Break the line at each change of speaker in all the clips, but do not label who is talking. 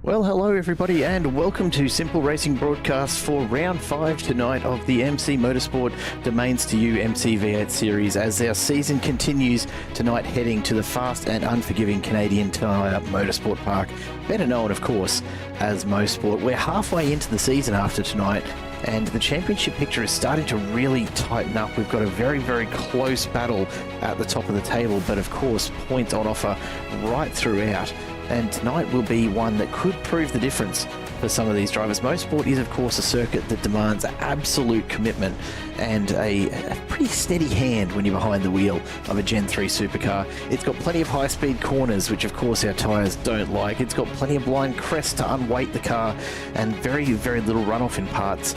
Well, hello everybody and welcome to Simple Racing Broadcast for round 5 tonight of the MC Motorsport Domains2U MCV8 series as our season continues tonight, heading to the fast and unforgiving Canadian Tire Motorsports Park, better known of course as Mosport. We're halfway into the season after tonight and the championship picture is starting to really tighten up. We've got a very, very close battle at the top of the table, but of course points on offer right throughout. And tonight will be one that could prove the difference for some of these drivers. Mosport is of course a circuit that demands absolute commitment and a pretty steady hand when you're behind the wheel of a Gen 3 supercar. It's got plenty of high-speed corners, which of course our tyres don't like. It's got plenty of blind crests to unweight the car and very, very little runoff in parts,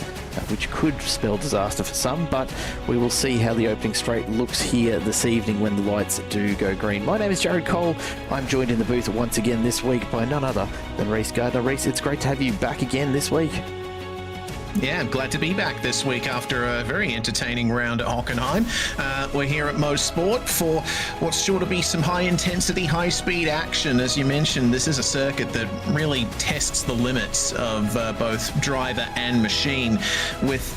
which could spell disaster for some, but we will see how the opening straight looks here this evening when the lights do go green. My name is Jared Cole. I'm joined in the booth once again this week by none other than Reese Gardner. Reese, it's great to have you back again this week.
Yeah, I'm glad to be back this week after a very entertaining round at Hockenheim. We're here at Mosport for what's sure to be some high-intensity, high-speed action. As you mentioned, this is a circuit that really tests the limits of both driver and machine with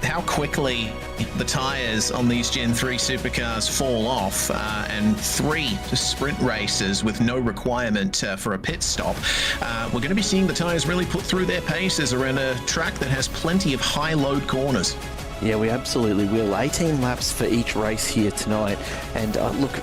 how quickly the tyres on these Gen 3 supercars fall off and 3 sprint races with no requirement for a pit stop. We're going to be seeing the tyres really put through their paces around a track that has plenty of high-load corners.
Yeah, we absolutely will. 18 laps for each race here tonight. And look,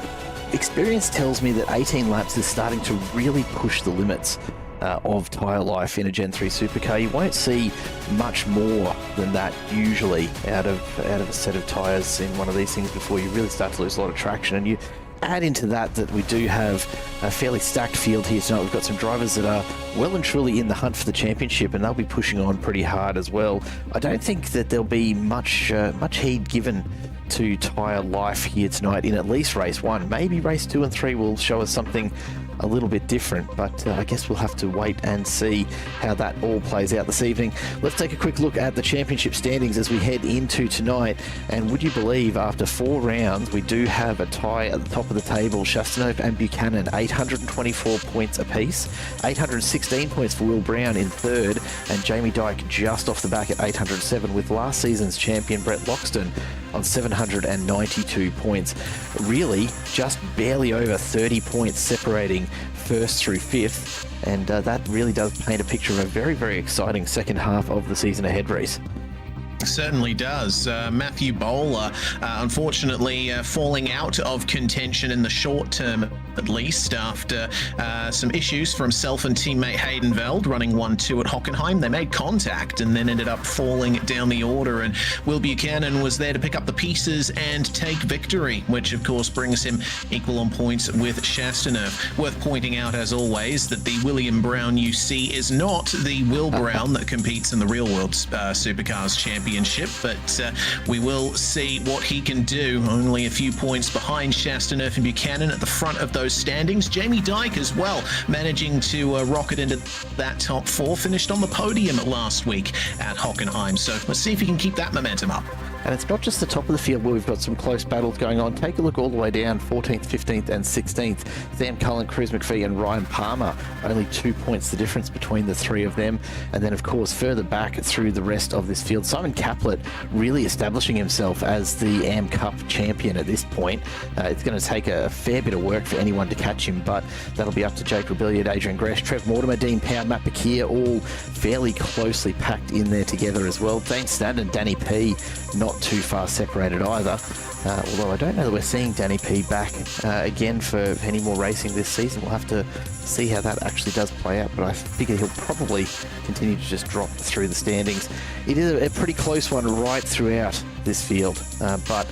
experience tells me that 18 laps is starting to really push the limits of tyre life in a Gen 3 supercar. You won't see much more than that usually out of a set of tyres in one of these things before you really start to lose a lot of traction. And you add into that we do have a fairly stacked field here tonight. We've got some drivers that are well and truly in the hunt for the championship, and they'll be pushing on pretty hard as well. I don't think that there'll be much heed given to tyre life here tonight in at least race 1. Maybe race 2 and 3 will show us something a little bit different, but I guess we'll have to wait and see how that all plays out this evening. Let's take a quick look at the championship standings as we head into tonight, and would you believe after 4 rounds we do have a tie at the top of the table. Chastanov and Buchanan 824 points apiece, 816 points for Will Brown in third, and Jamie Dyke just off the back at 807 with last season's champion Brett Loxton on 792 points. Really just barely over 30 points separating first through fifth, and that really does paint a picture of a very, very exciting second half of the season ahead, Reese.
Certainly does. Matthew Bowler, unfortunately, falling out of contention in the short term, at least, after some issues from self and teammate Hayden Veld running 1-2 at Hockenheim. They made contact and then ended up falling down the order, and Will Buchanan was there to pick up the pieces and take victory, which of course brings him equal on points with Chastanov. Worth pointing out, as always, that the William Brown UC is not the Will Brown that competes in the Real World Supercars Championship, but we will see what he can do. Only a few points behind Chastanov and Buchanan at the front of those standings. Jamie Dyke as well, managing to rocket into that top 4, finished on the podium last week at Hockenheim. So let's see if he can keep that momentum up.
And it's not just the top of the field where we've got some close battles going on. Take a look all the way down, 14th, 15th and 16th. Sam Cullen, Chris McPhee and Ryan Palmer, only 2 points the difference between the three of them. And then of course further back through the rest of this field, Simon Caplet really establishing himself as the AM Cup champion at this point. It's going to take a fair bit of work for anyone to catch him, but that'll be up to Jake Rebellion, Adrian Gresh, Trev Mortimer, Dean Power, Matt Bakir, all fairly closely packed in there together as well. Dane Stan and Danny P not too far separated either, although I don't know that we're seeing Danny P back again for any more racing this season. We'll have to see how that actually does play out, but I figure he'll probably continue to just drop through the standings. It is a pretty close one right throughout this field, but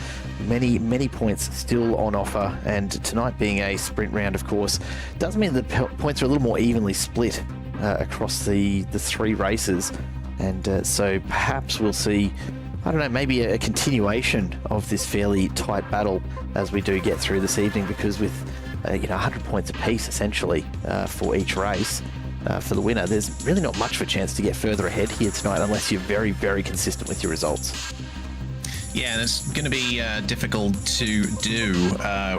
many points still on offer, and tonight being a sprint round of course does mean that points are a little more evenly split across the 3 races, and so perhaps we'll see, I don't know, maybe a continuation of this fairly tight battle as we do get through this evening, because with 100 points apiece essentially for each race for the winner, there's really not much of a chance to get further ahead here tonight unless you're very, very consistent with your results.
Yeah, that's going to be difficult to do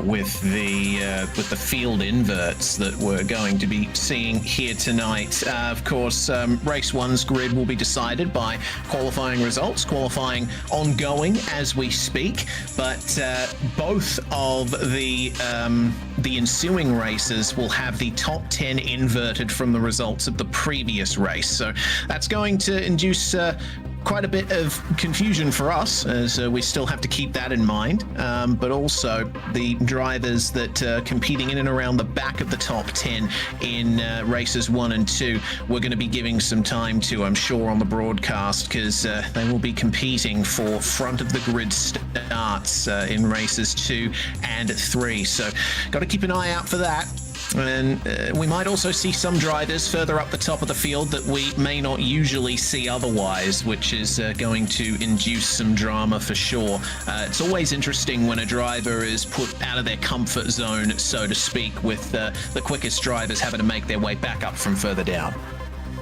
with the field inverts that we're going to be seeing here tonight. Of course, race one's grid will be decided by qualifying results, qualifying ongoing as we speak. But both of the ensuing races will have the top 10 inverted from the results of the previous race. So that's going to induce quite a bit of confusion for us, as we still have to keep that in mind, but also the drivers that are competing in and around the back of the top 10 in races 1 and 2, we're going to be giving some time to, I'm sure, on the broadcast, because they will be competing for front of the grid starts in races 2 and 3, so got to keep an eye out for that. And we might also see some drivers further up the top of the field that we may not usually see otherwise, which is going to induce some drama for sure. It's always interesting when a driver is put out of their comfort zone, so to speak, with the quickest drivers having to make their way back up from further down.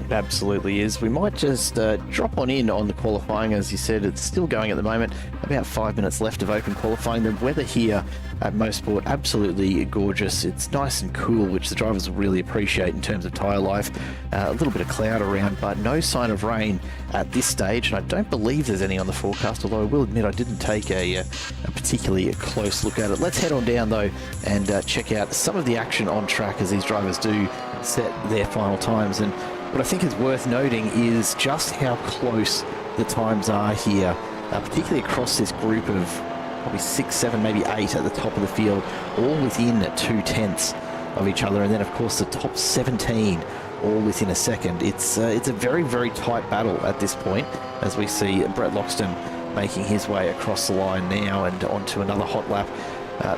It absolutely is. We might just drop on in on the qualifying. As you said, it's still going at the moment. About 5 minutes left of open qualifying. The weather here at Mosport, absolutely gorgeous. It's nice and cool, which the drivers will really appreciate in terms of tyre life. A little bit of cloud around, but no sign of rain at this stage. And I don't believe there's any on the forecast, although I will admit I didn't take a particularly close look at it. Let's head on down, though, and check out some of the action on track as these drivers do set their final times. And what I think is worth noting is just how close the times are here, particularly across this group of probably 6, 7, maybe 8 at the top of the field, all within 2/10 of each other. And then, of course, the top 17 all within a second. It's a very, very tight battle at this point, as we see Brett Loxton making his way across the line now and onto another hot lap.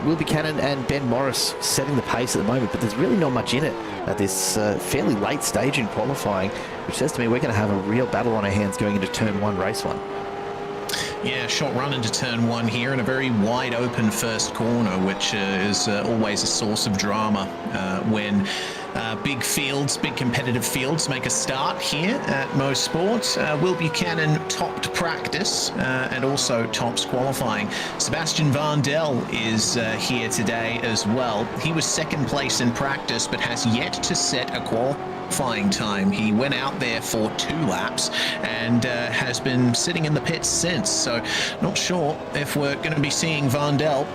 Will Buchanan and Ben Morris setting the pace at the moment, but there's really not much in it at this fairly late stage in qualifying, which says to me we're going to have a real battle on our hands going into turn 1, race 1.
Yeah, short run into turn 1 here and a very wide open first corner, which is always a source of drama when big fields, big competitive fields make a start here at Mosport. Will Buchanan topped practice and also tops qualifying. Sebastian Vandel is here today as well. He was second place in practice but has yet to set a qualifying time. He went out there for 2 laps and has been sitting in the pits since, so not sure if we're going to be seeing Vandel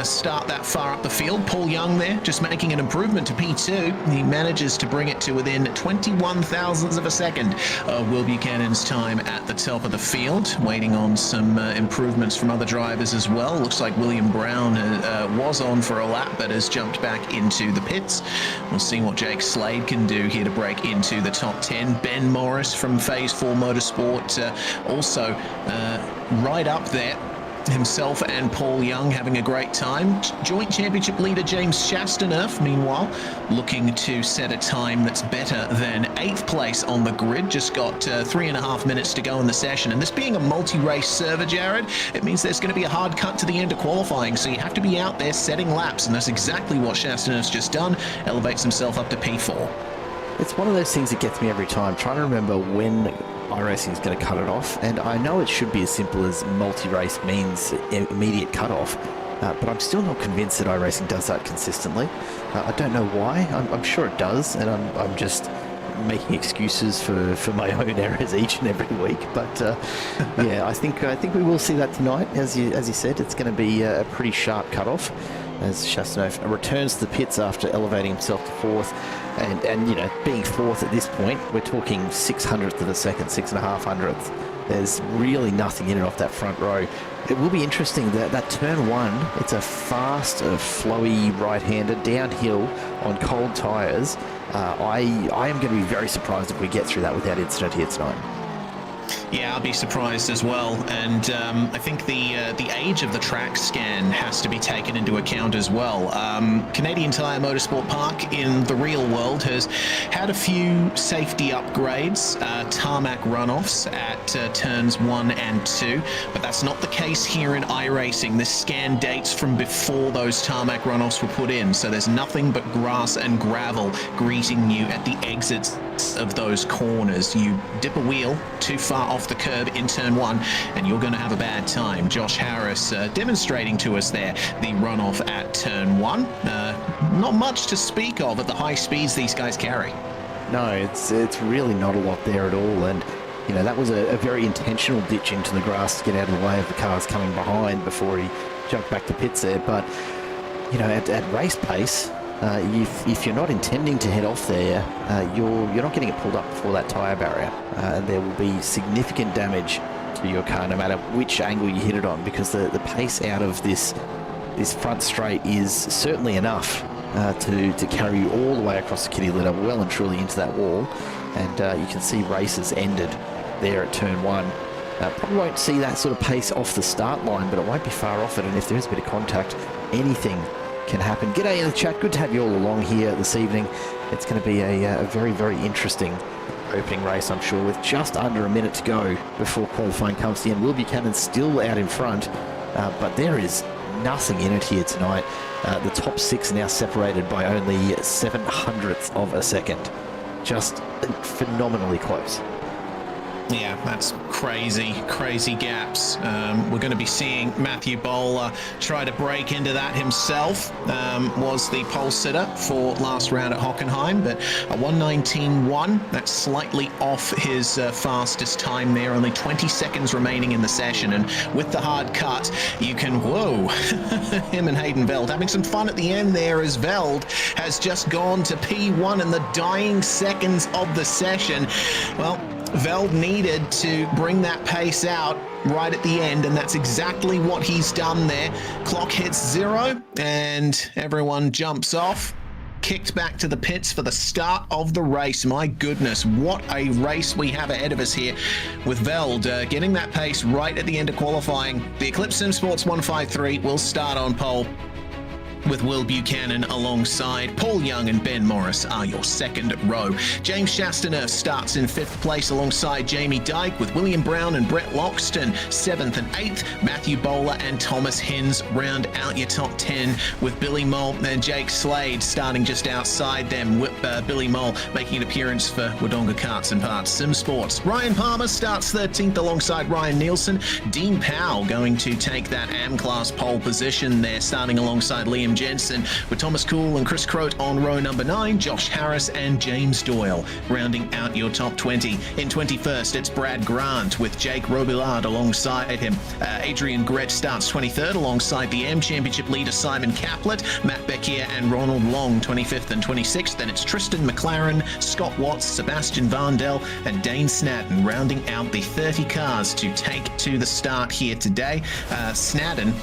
start that far up the field. Paul Young there just making an improvement to P2. He manages to bring it to within 21 thousandths of a second of Will Buchanan's time at the top of the field, waiting on some improvements from other drivers as well. Looks like William Brown was on for a lap but has jumped back into the pits. We'll see what Jake Slade can do here to break into the top 10. Ben Morris from Phase 4 Motorsport also right up there. Himself and Paul Young having a great time. Joint championship leader James Chastaneuf, meanwhile, looking to set a time that's better than 8th place on the grid. Just got 3.5 minutes to go in the session. And this being a multi-race server, Jared, it means there's going to be a hard cut to the end of qualifying. So you have to be out there setting laps. And that's exactly what Chastaneuf's just done. Elevates himself up to P4.
It's one of those things that gets me every time, trying to remember when iRacing is going to cut it off, and I know it should be as simple as multi-race means immediate cut-off, but I'm still not convinced that iRacing does that consistently. I don't know why. I'm sure it does, and I'm just making excuses for my own errors each and every week. But yeah, I think we will see that tonight. As you said, it's going to be a pretty sharp cut-off as Chastaneuf returns to the pits after elevating himself to 4th. And you know, being 4th at this point, we're talking 600th of a second, 6.5 hundredths. There's really nothing in it off that front row. It will be interesting that turn 1, it's a fast, flowy right-hander downhill on cold tyres. I am going to be very surprised if we get through that without incident here tonight.
Yeah, I'll be surprised as well, and I think the age of the track scan has to be taken into account as well. Canadian Tire Motorsports Park in the real world has had a few safety upgrades, tarmac runoffs at turns 1 and 2, but that's not the case here in iRacing. This scan dates from before those tarmac runoffs were put in, so there's nothing but grass and gravel greeting you at the exits of those corners. You dip a wheel too far off the curb in turn 1, and you're going to have a bad time. Josh Harris demonstrating to us there the runoff at turn 1. Not much to speak of at the high speeds these guys carry.
No, it's really not a lot there at all, and you know, that was a very intentional ditch into the grass to get out of the way of the cars coming behind before he jumped back to pits there. But you know, at race pace, if you're not intending to head off there, you're not getting it pulled up before that tyre barrier. There will be significant damage to your car no matter which angle you hit it on, because the pace out of this front straight is certainly enough to carry you all the way across the kitty litter, well and truly into that wall. And you can see races ended there at turn 1. Probably won't see that sort of pace off the start line, but it won't be far off it, and if there is a bit of contact, anything can happen. G'day in the chat, good to have you all along here this evening. It's going to be a very, very interesting opening race, I'm sure, with just under a minute to go before qualifying comes to the end. Will Buchanan still out in front, but there is nothing in it here tonight. The top 6 are now separated by only 0.07 of a second. Just phenomenally close.
Yeah, that's crazy gaps. We're going to be seeing Matthew Bowler try to break into that himself. Was the pole sitter for last round at Hockenheim, but a 1:19.1. That's slightly off his fastest time there. Only 20 seconds remaining in the session, and with the hard cut, you can, whoa, him and Hayden Veld having some fun at the end there, as Veld has just gone to P1 in the dying seconds of the session. Well, Veld needed to bring that pace out right at the end, and that's exactly what he's done there. Clock hits 0, and everyone jumps off. Kicked back to the pits for the start of the race. My goodness, what a race we have ahead of us here, with Veld getting that pace right at the end of qualifying. The Eclipse Sim Sports 153 will start on pole, with Will Buchanan alongside. Paul Young and Ben Morris are your second row. James Chastaneuf starts in 5th place alongside Jamie Dyke, with William Brown and Brett Loxton 7th and 8th. Matthew Bowler and Thomas Hins round out your top 10, with Billy Mole and Jake Slade starting just outside them. Billy Mole making an appearance for Wodonga Karts and Parts Sim Sports. Ryan Palmer starts 13th alongside Ryan Nielsen. Dean Powell going to take that AM-class pole position there, starting alongside Liam Jensen, with Thomas Cool and Chris Croat on row number 9, Josh Harris and James Doyle rounding out your top 20. In 21st, it's Brad Grant with Jake Robillard alongside him. Adrian Gretsch starts 23rd alongside the M Championship leader Simon Caplet, Matt Beckier and Ronald Long 25th and 26th. Then it's Tristan McLaren, Scott Watts, Sebastian Vandel and Dane Snadden rounding out the 30 cars to take to the start here today. Snadden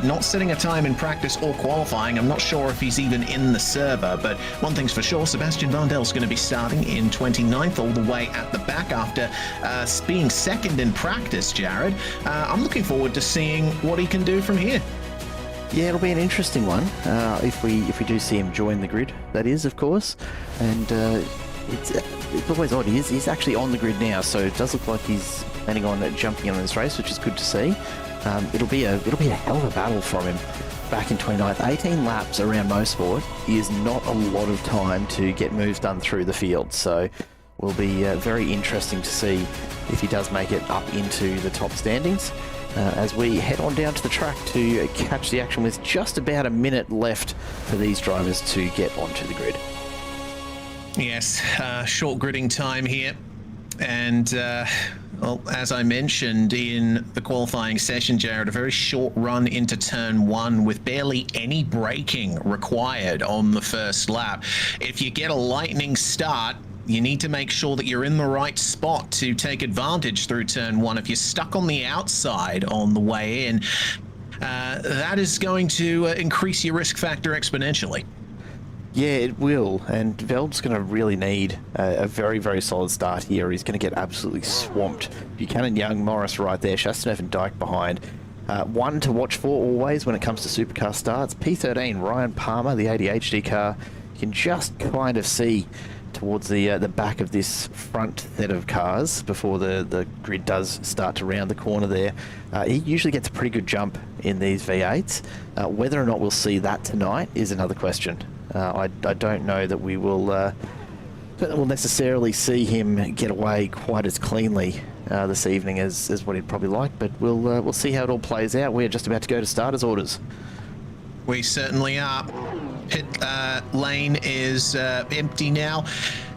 not setting a time in practice or qualifying. I'm not sure if he's even in the server, but one thing's for sure, Sebastian Vandel's going to be starting in 29th, all the way at the back after being second in practice, Jared. I'm looking forward to seeing what he can do from here.
Yeah, it'll be an interesting one if we do see him join the grid, that is, of course. And it's always odd. He's actually on the grid now, so it does look like he's planning on jumping in on this race, which is good to see. It'll be a hell of a battle from him back in 29th. 18 laps around Mosport is not a lot of time to get moves done through the field, so will be very interesting to see if he does make it up into the top standings as we head on down to the track to catch the action, with just about a minute left for these drivers to get onto the grid.
Yes, short gridding time here, and well, as I mentioned in the qualifying session, Jared, a very short run into turn 1 with barely any braking required on the first lap. If you get a lightning start, you need to make sure that you're in the right spot to take advantage through turn 1. If you're stuck on the outside on the way in, that is going to increase your risk factor exponentially.
Yeah, it will, and Veld's going to really need a very, very solid start here. He's going to get absolutely swamped. Buchanan, Young, Morris right there, Chastaneuf and Dyke behind. One to watch for always when it comes to supercar starts. P13, Ryan Palmer, the ADHD car. You can just kind of see towards the back of this front set of cars before the grid does start to round the corner there. He usually gets a pretty good jump in these V8s. Whether or not we'll see that tonight is another question. I don't know that we'll necessarily see him get away quite as cleanly this evening as what he'd probably like, but we'll see how it all plays out. We're just about to go to starters orders.
We certainly are. Pit lane is empty now,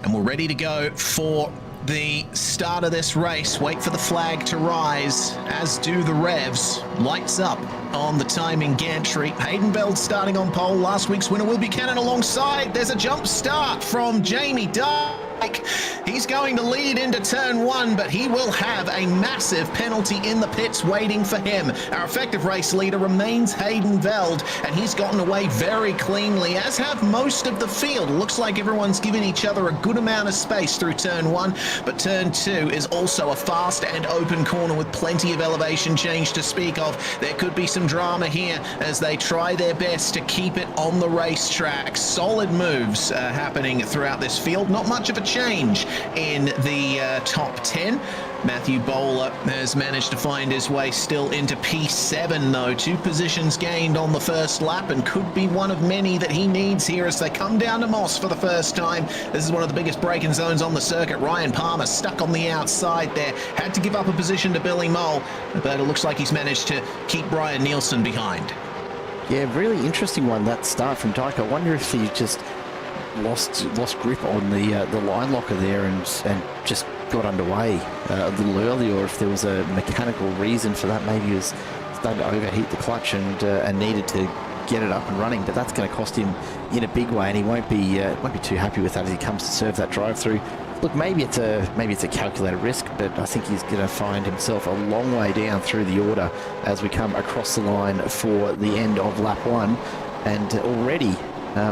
and we're ready to go for the start of this race. Wait for the flag to rise, as do the revs. Lights up on the timing gantry. Haydenveld starting on pole. Last week's winner Will Buchanan alongside. There's a jump start from Jamie Dyke. He's going to lead into turn 1, but he will have a massive penalty in the pits waiting for him. Our effective race leader remains Haydenveld, and he's gotten away very cleanly, as have most of the field. Looks like everyone's given each other a good amount of space through turn 1, but turn 2 is also a fast and open corner with plenty of elevation change to speak of. There could be some drama here as they try their best to keep it on the racetrack. Solid moves happening throughout this field. Not much of a change in the top 10. Matthew Bowler has managed to find his way still into P7 though. 2 positions gained on the first lap, and could be one of many that he needs here as they come down to Moss for the first time. This is one of the biggest braking zones on the circuit. Ryan Palmer stuck on the outside there. Had to give up a position to Billy Mole, but it looks like he's managed to keep Brian Nielsen behind.
Yeah, really interesting one, that start from Dyke. I wonder if he just lost grip on the line locker there and just got underway a little early, or if there was a mechanical reason for that. Maybe he was starting to overheat the clutch and needed to get it up and running, but that's going to cost him in a big way, and he won't be too happy with that as he comes to serve that drive through. Look, maybe it's a calculated risk, but I think he's going to find himself a long way down through the order as we come across the line for the end of lap 1, and already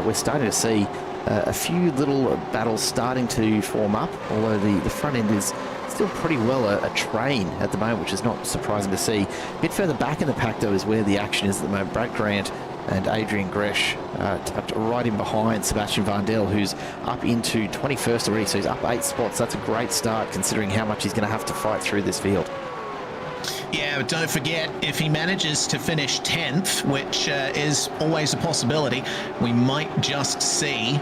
we're starting to see a few little battles starting to form up, although the front end is still pretty well a train at the moment, which is not surprising to see. A bit further back in the pack, though, is where the action is at the moment. Brad Grant and Adrian Gresh tucked right in behind Sebastian Vandel, who's up into 21st already, so he's up 8 spots. That's a great start considering how much he's going to have to fight through this field.
Yeah, but don't forget, if he manages to finish 10th, which is always a possibility, we might just see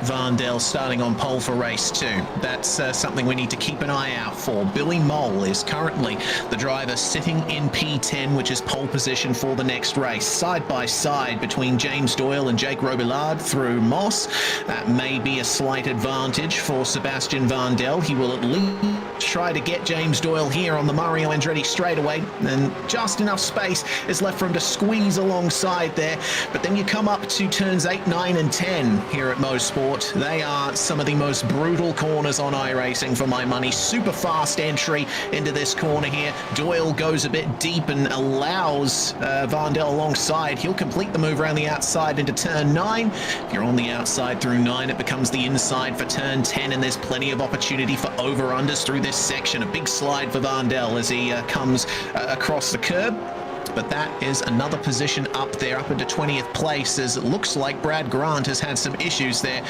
Vandel starting on pole for race 2. That's something we need to keep an eye out for. Billy Mole is currently the driver sitting in P10, which is pole position for the next race. Side by side between James Doyle and Jake Robillard through Moss. That may be a slight advantage for Sebastian Vandel. He will at least try to get James Doyle here on the Mario Andretti straightaway, and just enough space is left for him to squeeze alongside there. But then you come up to turns 8, 9 and 10 here at Mosport. They are some of the most brutal corners on iRacing for my money. Super fast entry into this corner here. Doyle goes a bit deep and allows Vandel alongside. He'll complete the move around the outside into turn 9. If you're on the outside through 9, it becomes the inside for turn 10, and there's plenty of opportunity for over-unders through this section. A big slide for Vandel as he comes across the curb. But that is another position up there, up into 20th place, as it looks like Brad Grant has had some issues there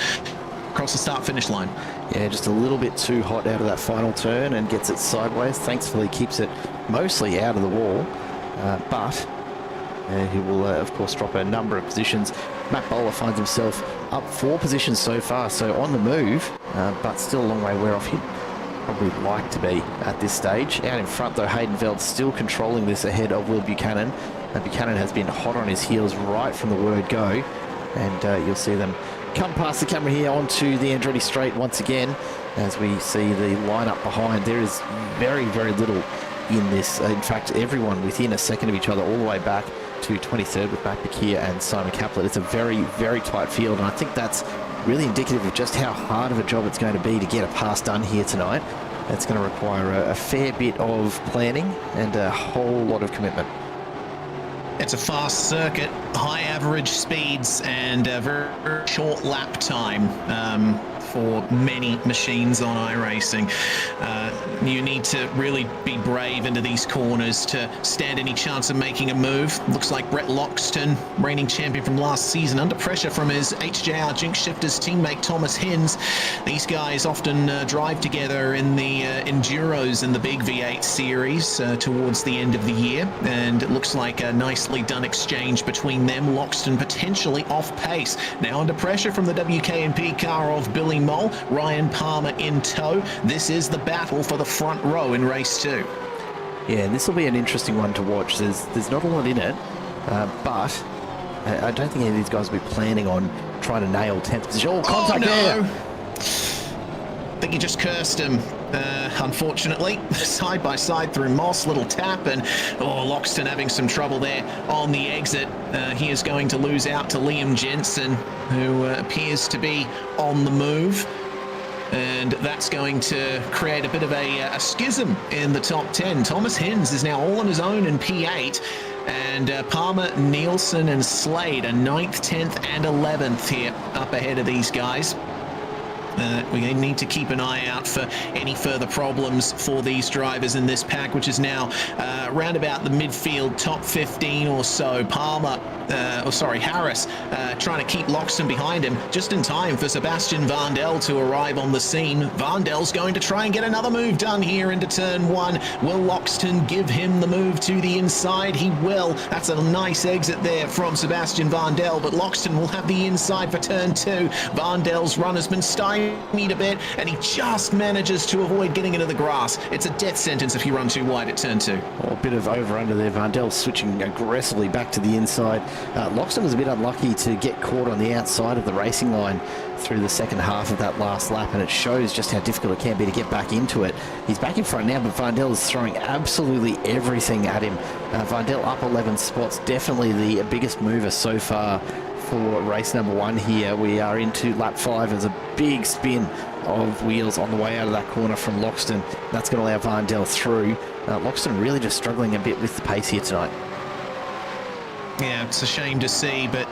across the start-finish line.
Yeah, just a little bit too hot out of that final turn and gets it sideways. Thankfully keeps it mostly out of the wall, but he will, of course, drop a number of positions. Matt Bowler finds himself up 4 positions so far, so on the move, but still a long way where off he'd probably like to be at this stage. Out in front, though, Haydenveld still controlling this ahead of Will Buchanan. Buchanan has been hot on his heels right from the word go, and you'll see them come past the camera here onto the Andretti straight once again as we see the lineup behind. There is very, very little in this. In fact, everyone within a second of each other all the way back to 23rd with Matt Bakir and Simon Caplet. It's a very, very tight field, and I think that's really indicative of just how hard of a job it's going to be to get a pass done here tonight. It's going to require a fair bit of planning and a whole lot of commitment.
It's a fast circuit, high average speeds, and a very short lap time for many machines on iRacing. You need to really be brave into these corners to stand any chance of making a move. Looks like Brett Loxton, reigning champion from last season, under pressure from his HJR Jinx Shifters teammate Thomas Hins. These guys often drive together in the Enduros in the big V8 series towards the end of the year, and it looks like a nicely done exchange between them. Loxton potentially off pace, now under pressure from the WKNP car of Billy Mole, Ryan Palmer in tow. This is the battle for the front row in race 2.
Yeah, this will be an interesting one to watch. There's not a lot in it, but I don't think any of these guys will be planning on trying to nail 10th position. Oh, contact there!
I think he just cursed him. Unfortunately, side by side through Moss, little tap, and Loxton having some trouble there on the exit. He is going to lose out to Liam Jensen, who appears to be on the move. And that's going to create a bit of a schism in the top 10. Thomas Hins is now all on his own in P8. And Palmer, Nielsen and Slade are 9th, 10th and 11th here up ahead of these guys. We need to keep an eye out for any further problems for these drivers in this pack, which is now around about the midfield, top 15 or so. Harris trying to keep Loxton behind him just in time for Sebastian Vandel to arrive on the scene. Vandel's going to try and get another move done here into turn 1. Will Loxton give him the move to the inside? He will. That's a nice exit there from Sebastian Vandel, but Loxton will have the inside for turn 2. Vandel's run has been stymied a bit, and he just manages to avoid getting into the grass. It's a death sentence if you run too wide at turn 2.
A bit of over-under there. Vandel switching aggressively back to the inside. Loxton was a bit unlucky to get caught on the outside of the racing line through the second half of that last lap, and it shows just how difficult it can be to get back into it. He's back in front now, but Vandel is throwing absolutely everything at him. Vandel up 11 spots, definitely the biggest mover so far for race number 1 here. We are into lap 5. There's a big spin of wheels on the way out of that corner from Loxton. That's going to allow Vandel through. Loxton really just struggling a bit with the pace here tonight.
Yeah, it's a shame to see, but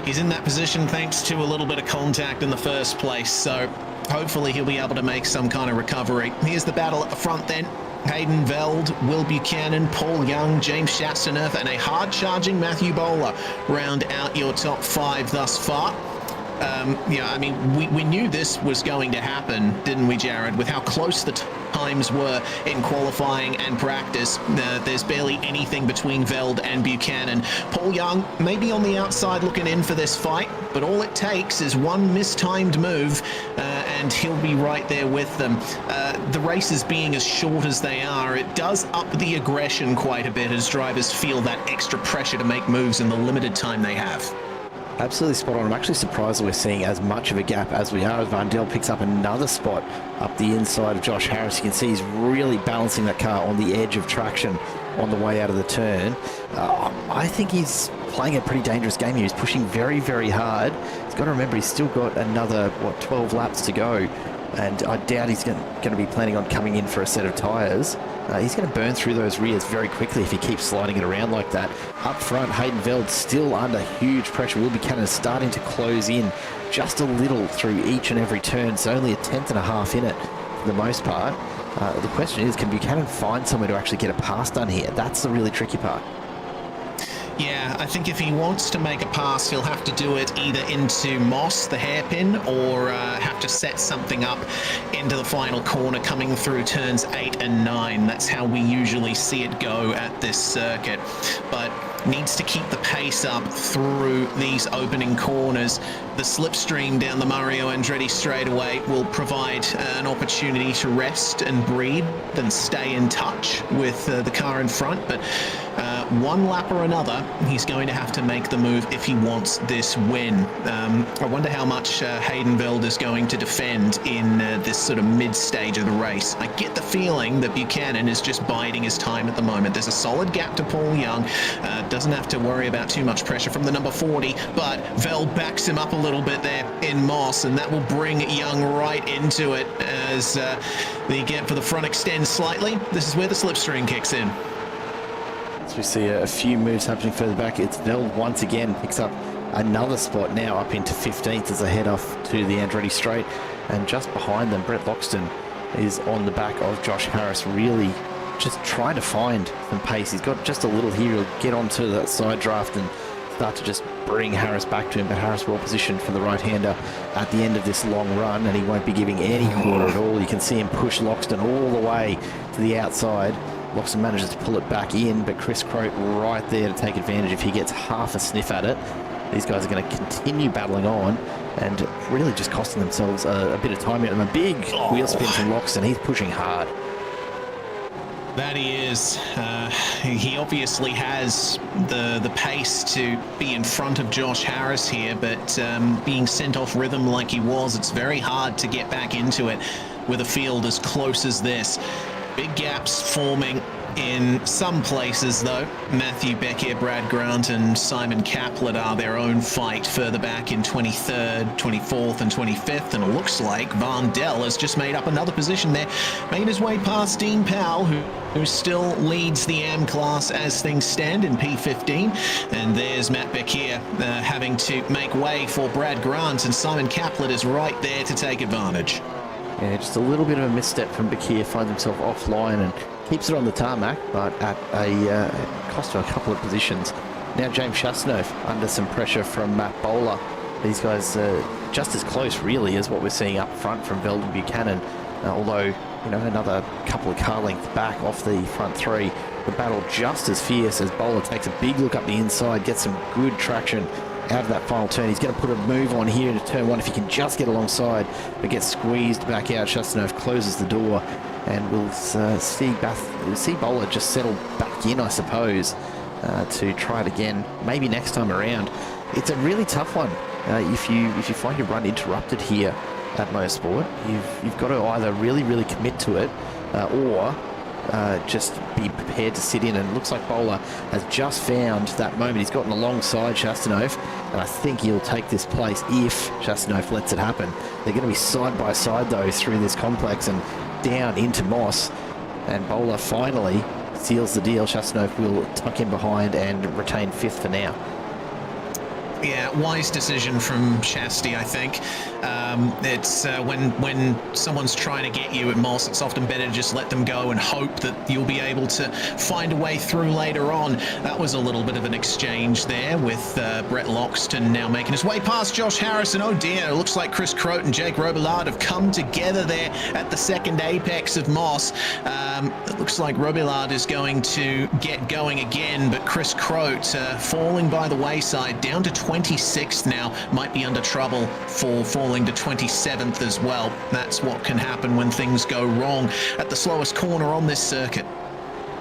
he's in that position thanks to a little bit of contact in the first place, so hopefully he'll be able to make some kind of recovery. Here's the battle at the front then. Hayden Veld, Will Buchanan, Paul Young, James Chastaneuf, and a hard-charging Matthew Bowler round out your top 5 thus far. We knew this was going to happen, didn't we, Jared? With how close the times were in qualifying and practice, there's barely anything between Veld and Buchanan. Paul Young may be on the outside looking in for this fight, but all it takes is one mistimed move, and he'll be right there with them. The races being as short as they are, it does up the aggression quite a bit as drivers feel that extra pressure to make moves in the limited time they have.
Absolutely spot on. I'm actually surprised that we're seeing as much of a gap as we are as Vandel picks up another spot up the inside of Josh Harris. You can see he's really balancing that car on the edge of traction on the way out of the turn. I think he's playing a pretty dangerous game here. He's pushing very, very hard. He's got to remember he's still got another, 12 laps to go. And I doubt he's going to be planning on coming in for a set of tyres. He's going to burn through those rears very quickly if he keeps sliding it around like that. Up front, Hayden Veld still under huge pressure. Will Buchanan is starting to close in just a little through each and every turn. So only a 10th and a half in it for the most part. The question is, can Buchanan find somewhere to actually get a pass done here? That's the really tricky part.
Yeah, I think if he wants to make a pass, he'll have to do it either into Moss, the hairpin, or have to set something up into the final corner coming through turns 8 and 9. That's how we usually see it go at this circuit. But needs to keep the pace up through these opening corners. The slipstream down the Mario Andretti straightaway will provide an opportunity to rest and breathe and stay in touch with the car in front. But one lap or another, he's going to have to make the move if he wants this win. I wonder how much Hayden Veld is going to defend in this sort of mid-stage of the race. I get the feeling that Buchanan is just biding his time at the moment. There's a solid gap to Paul Young. Doesn't have to worry about too much pressure from the number 40, but Veld backs him up a little bit there in Moss, and that will bring Young right into it as the gap for the front extends slightly. This is where the slipstream kicks in.
So we see a few moves happening further back. It's Veld once again picks up another spot now up into 15th as they head off to the Andretti straight, and just behind them Brett Loxton is on the back of Josh Harris, really just trying to find some pace. He's got just a little here. He'll get onto that side draft and start to just bring Harris back to him, but Harris well positioned for the right-hander at the end of this long run, and he won't be giving any quarter at all. You can see him push Loxton all the way to the outside. Loxton manages to pull it back in, but Chris Croat right there to take advantage if he gets half a sniff at it. These guys are going to continue battling on, and really just costing themselves a bit of time here. And a big wheel spin from Loxton. He's pushing hard.
That he is. He obviously has the pace to be in front of Josh Harris here, but being sent off rhythm like he was, it's very hard to get back into it with a field as close as this. Big gaps forming in some places, though. Matthew Becker, Brad Grant, and Simon Caplet are their own fight further back in 23rd, 24th, and 25th. And it looks like Van Dell has just made up another position there, made his way past Dean Powell, who still leads the AM class as things stand in P15. And there's Matt Becker having to make way for Brad Grant, and Simon Caplet is right there to take advantage.
Yeah, just a little bit of a misstep from Bakir, finds himself offline and keeps it on the tarmac, but at a cost of a couple of positions. Now James Chasseneuve under some pressure from Matt Bowler. These guys just as close, really, as what we're seeing up front from Veldon Buchanan, although, you know, another couple of car lengths back off the front three. The battle just as fierce as Bowler takes a big look up the inside, gets some good traction out of that final turn. He's going to put a move on here into turn one if he can just get alongside, but gets squeezed back out. Chasseneuve closes the door, and we'll see Bowler just settle back in, I suppose, to try it again, maybe next time around. It's a really tough one. If you find your run interrupted here at Mosport, you've got to either really commit to it, or just be prepared to sit in. And it looks like Bowler has just found that moment. He's gotten alongside Chasseneuve, and I think he'll take this place if Chasseneuve lets it happen. They're going to be side by side, though, through this complex and down into Moss, and Bowler finally seals the deal. Chasseneuve will tuck in behind and retain fifth for now.
Yeah, wise decision from Shasti, I think. It's when someone's trying to get you at Moss, it's often better to just let them go and hope that you'll be able to find a way through later on. That was a little bit of an exchange there with Brett Loxton now making his way past Josh Harris, and oh dear, it looks like Chris Crote and Jake Robillard have come together there at the second apex of Moss. It looks like Robillard is going to get going again, but Chris Crote falling by the wayside, down to 26th now, might be under trouble for falling to 27th as well. That's what can happen when things go wrong at the slowest corner on this circuit.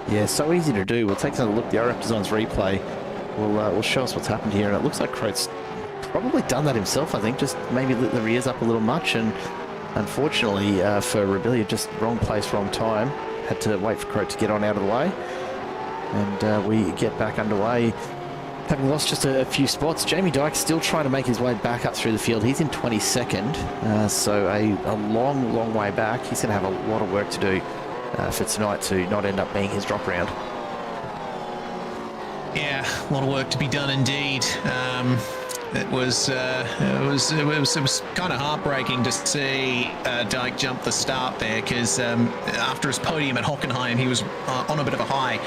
Yeah, so easy to do. We'll take another look. The iRacing Designs replay will show us what's happened here, and it looks like Crote's probably done that himself, I think, just maybe lit the rears up a little much, and unfortunately for Rebellia, just wrong place, wrong time. Had to wait for Crote to get on out of the way, and we get back underway. Having lost just a few spots, Jamie Dyke still trying to make his way back up through the field. He's in 22nd, so a long way back. He's going to have a lot of work to do for tonight to not end up being his drop round.
Yeah, a lot of work to be done indeed. It was kind of heartbreaking to see Dyke jump the start there, because after his podium at Hockenheim, he was on a bit of a high,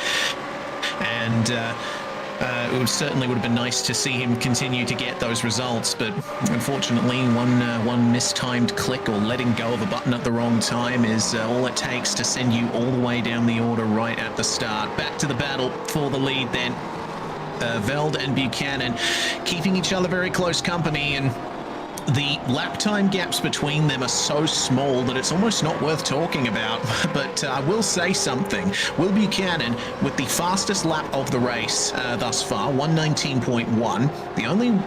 and it certainly would have been nice to see him continue to get those results, but unfortunately one mistimed click or letting go of a button at the wrong time is all it takes to send you all the way down the order right at the start. Back to the battle for the lead then. Veld and Buchanan keeping each other very close company, and the lap time gaps between them are so small that it's almost not worth talking about. But I will say something. Will Buchanan, with the fastest lap of the race thus far, 1:19.1. The only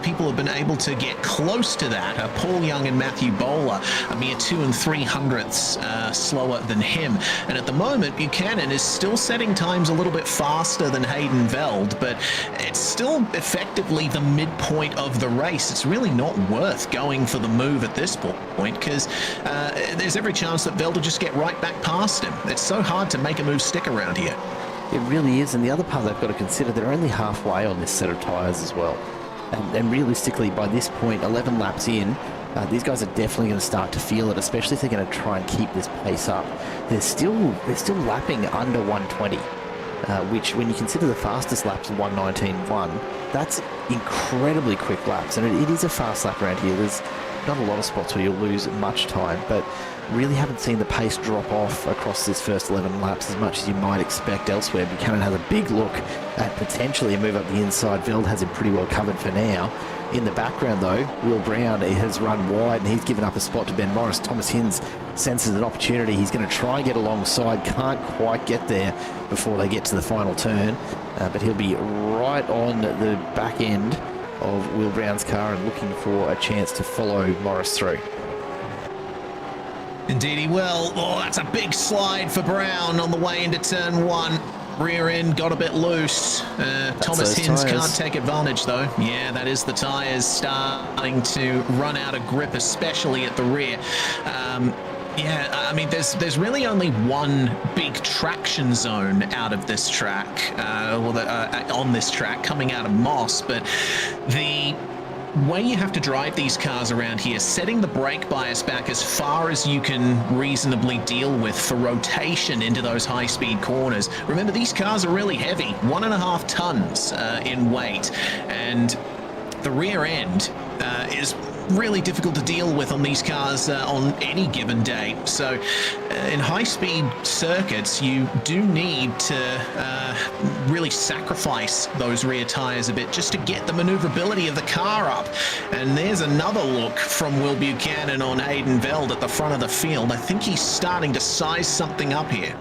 people who have been able to get close to that are Paul Young and Matthew Bowler, a mere 2 3/3 slower than him. And at the moment, Buchanan is still setting times a little bit faster than Hayden Veld, but it's still effectively the midpoint of the race. It's really not worth going for the move at this point, because there's every chance that Veld will just get right back past him. It's so hard to make a move stick around here.
It really is, and the other part they've got to consider, they're only halfway on this set of tyres as well. And realistically, by this point, 11 laps in, these guys are definitely going to start to feel it, especially if they're going to try and keep this pace up. They're still lapping under 120. Which, when you consider the fastest laps of 1:19.1, that's incredibly quick laps, and it is a fast lap around here. There's not a lot of spots where you'll lose much time, but really haven't seen the pace drop off across this first 11 laps as much as you might expect elsewhere. Buchanan has a big look at potentially a move up the inside. Veld has him pretty well covered for now. In the background, though, Will Brown has run wide and he's given up a spot to Ben Morris. Thomas Hinds senses an opportunity. He's going to try and get alongside, can't quite get there before they get to the final turn, but he'll be right on the back end of Will Brown's car and looking for a chance to follow Morris through.
Indeed he will. Oh, that's a big slide for Brown on the way into turn 1. Rear end got a bit loose. Thomas Hinds can't take advantage though. Yeah, that is the tyres starting to run out of grip, especially at the rear. Yeah, I mean, there's really only one big traction zone out of this track, on this track coming out of Moss, but the way you have to drive these cars around here, setting the brake bias back as far as you can reasonably deal with for rotation into those high-speed corners. Remember, these cars are really heavy, 1.5 tons in weight, and the rear end is really difficult to deal with on these cars on any given day. So in high-speed circuits, you do need to really sacrifice those rear tires a bit just to get the maneuverability of the car up. And there's another look from Will Buchanan on Hayden Veld at the front of the field. I think he's starting to size something up here.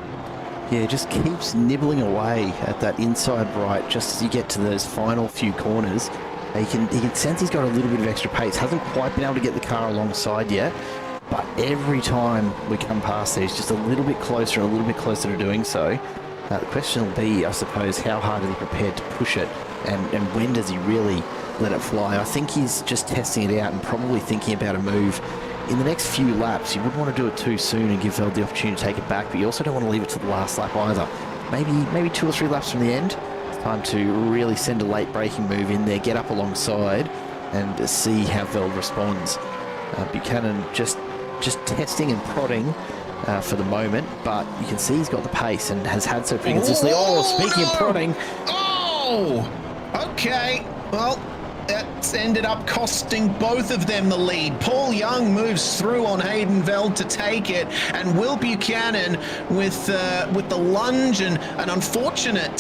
Yeah, just keeps nibbling away at that inside right just as you get to those final few corners. He can sense he's got a little bit of extra pace. Hasn't quite been able to get the car alongside yet, but every time we come past there, he's just a little bit closer to doing so. The question will be, I suppose, how hard is he prepared to push it, and when does he really let it fly? I think he's just testing it out and probably thinking about a move. In the next few laps, you wouldn't want to do it too soon and give Veld the opportunity to take it back, but you also don't want to leave it to the last lap either. Maybe 2 or 3 laps from the end. Time to really send a late braking move in there, get up alongside and see how Veld responds. Buchanan just testing and prodding for the moment, but you can see he's got the pace and has had so pretty consistently. Oh, speaking of prodding.
Oh, okay. Well, that's ended up costing both of them the lead. Paul Young moves through on Hayden Veld to take it, and Will Buchanan with the lunge and an unfortunate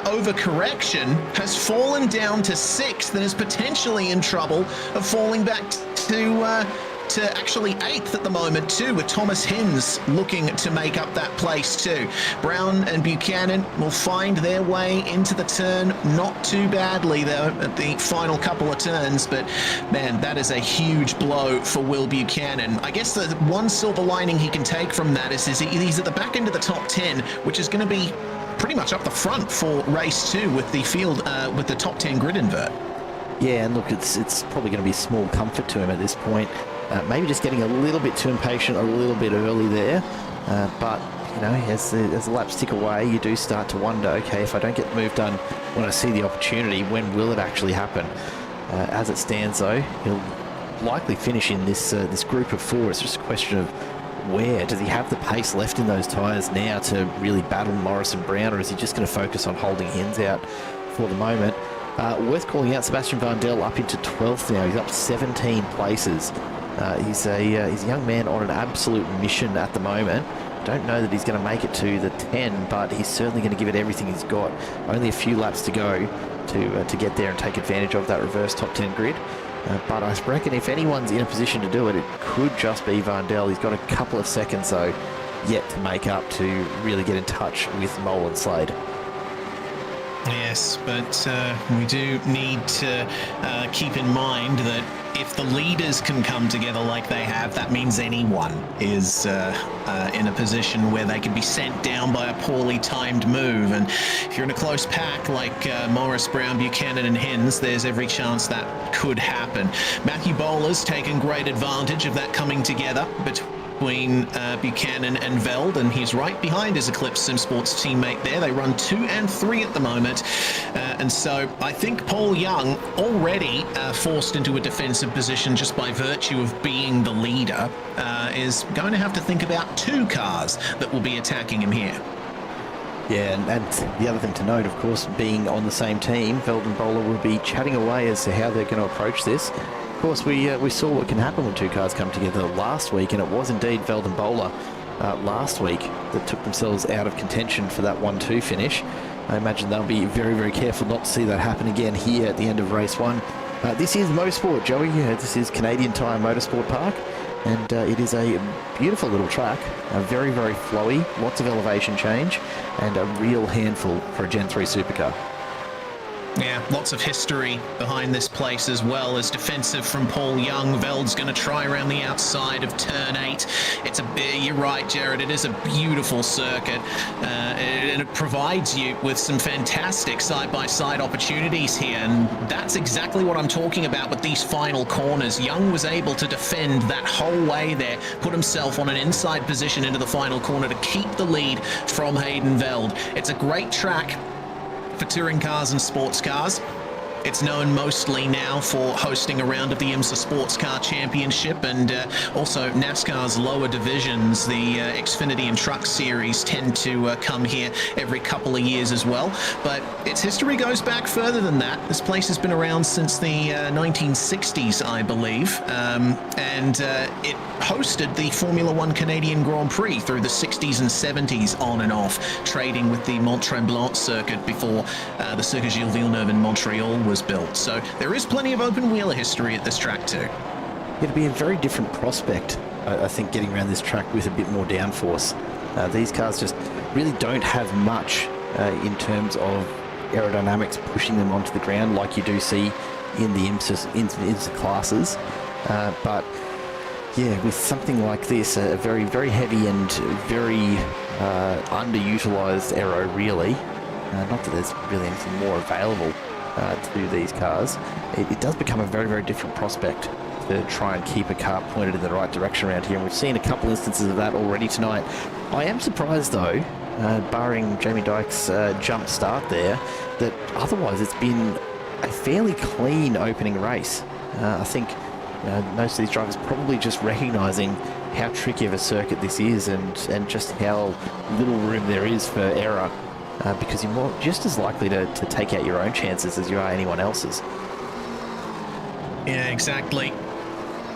overcorrection has fallen down to 6th and is potentially in trouble of falling back to actually 8th at the moment too, with Thomas Hinds looking to make up that place too. Brown and Buchanan will find their way into the turn, not too badly though at the final couple of turns, but man, that is a huge blow for Will Buchanan. I guess the one silver lining he can take from that is he's at the back end of the top 10, which is going to be pretty much up the front for race 2 with the field with the top 10 grid invert.
Yeah, and look, it's probably going to be a small comfort to him at this point. Maybe just getting a little bit too impatient a little bit early there. But, you know, as the laps tick away, you do start to wonder, okay, if I don't get the move done when I see the opportunity, when will it actually happen? As it stands, though, he'll likely finish in this group of 4. It's just a question of where. Does he have the pace left in those tyres now to really battle Morris and Brown, or is he just going to focus on holding Hinds out for the moment? Worth calling out, Sebastian Vandel up into 12th now. He's up 17 places. He's a young man on an absolute mission at the moment. Don't know that he's going to make it to the 10, but he's certainly going to give it everything he's got. Only a few laps to go to get there and take advantage of that reverse top 10 grid. But I reckon if anyone's in a position to do it, it could just be Vandel. He's got a couple of seconds, though, yet to make up to really get in touch with Mole and Slade.
Yes, but we do need to keep in mind that if the leaders can come together like they have, that means anyone is in a position where they can be sent down by a poorly timed move. And if you're in a close pack like Morris, Brown, Buchanan and Hinds, there's every chance that could happen. Matthew Bowler's taken great advantage of that coming together between Buchanan and Veld, and he's right behind his Eclipse Sim Sports teammate there. They run 2 and 3 at the moment, and so I think Paul Young, already forced into a defensive position just by virtue of being the leader, is going to have to think about 2 cars that will be attacking him here.
Yeah, and the other thing to note, of course, being on the same team, Veld and Bowler will be chatting away as to how they're going to approach this. course, we saw what can happen when two cars come together last week, and it was indeed Veld and Bowler last week that took themselves out of contention for that 1-2 finish. I imagine they'll be very, very careful not to see that happen again here at the end of race one. This is Mosport, Joey. This is Canadian Tire Motorsports Park, and it is a beautiful little track, very, very flowy, lots of elevation change, and a real handful for a Gen 3 supercar.
Yeah, lots of history behind this place as well. As defensive from Paul Young, Veld's going to try around the outside of turn 8. You're right, Jared, it is a beautiful circuit, and it provides you with some fantastic side-by-side opportunities here, and that's exactly what I'm talking about with these final corners. Young was able to defend that whole way there, put himself on an inside position into the final corner to keep the lead from Hayden Veld. It's a great track for touring cars and sports cars. It's known mostly now for hosting a round of the IMSA Sports Car Championship, and also NASCAR's lower divisions. The Xfinity and Truck Series tend to come here every couple of years as well. But its history goes back further than that. This place has been around since the 1960s, I believe, and it hosted the Formula One Canadian Grand Prix through the 60s and 70s on and off, trading with the Mont-Tremblant circuit before the Circuit Gilles Villeneuve in Montreal was built. So there is plenty of open wheeler history at this track too.
It'd be a very different prospect, I think, getting around this track with a bit more downforce. These cars just really don't have much in terms of aerodynamics pushing them onto the ground like you do see in the IMSA classes. But yeah, with something like this, a very, very heavy and very underutilized aero, really. Not that there's really anything more available to these cars. It does become a very, very different prospect to try and keep a car pointed in the right direction around here, and we've seen a couple instances of that already tonight. I am surprised though, barring Jamie Dyke's jump start there, that otherwise it's been a fairly clean opening race. I think most of these drivers probably just recognising how tricky of a circuit this is, and just how little room there is for error. Because you're just as likely to take out your own chances as you are anyone else's.
Yeah, exactly.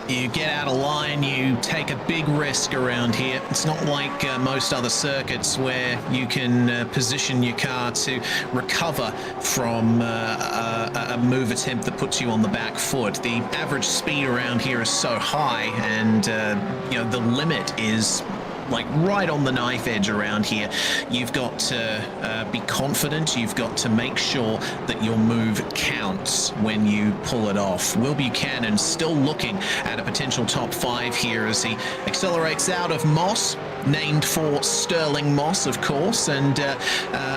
You get out of line, you take a big risk around here. It's not like most other circuits where you can position your car to recover from a move attempt that puts you on the back foot. The average speed around here is so high, and the limit is like right on the knife edge around here. You've got to be confident. You've got to make sure that your move counts when you pull it off. Will Buchanan still looking at a potential top 5 here as he accelerates out of Moss, named for Sterling Moss, of course, and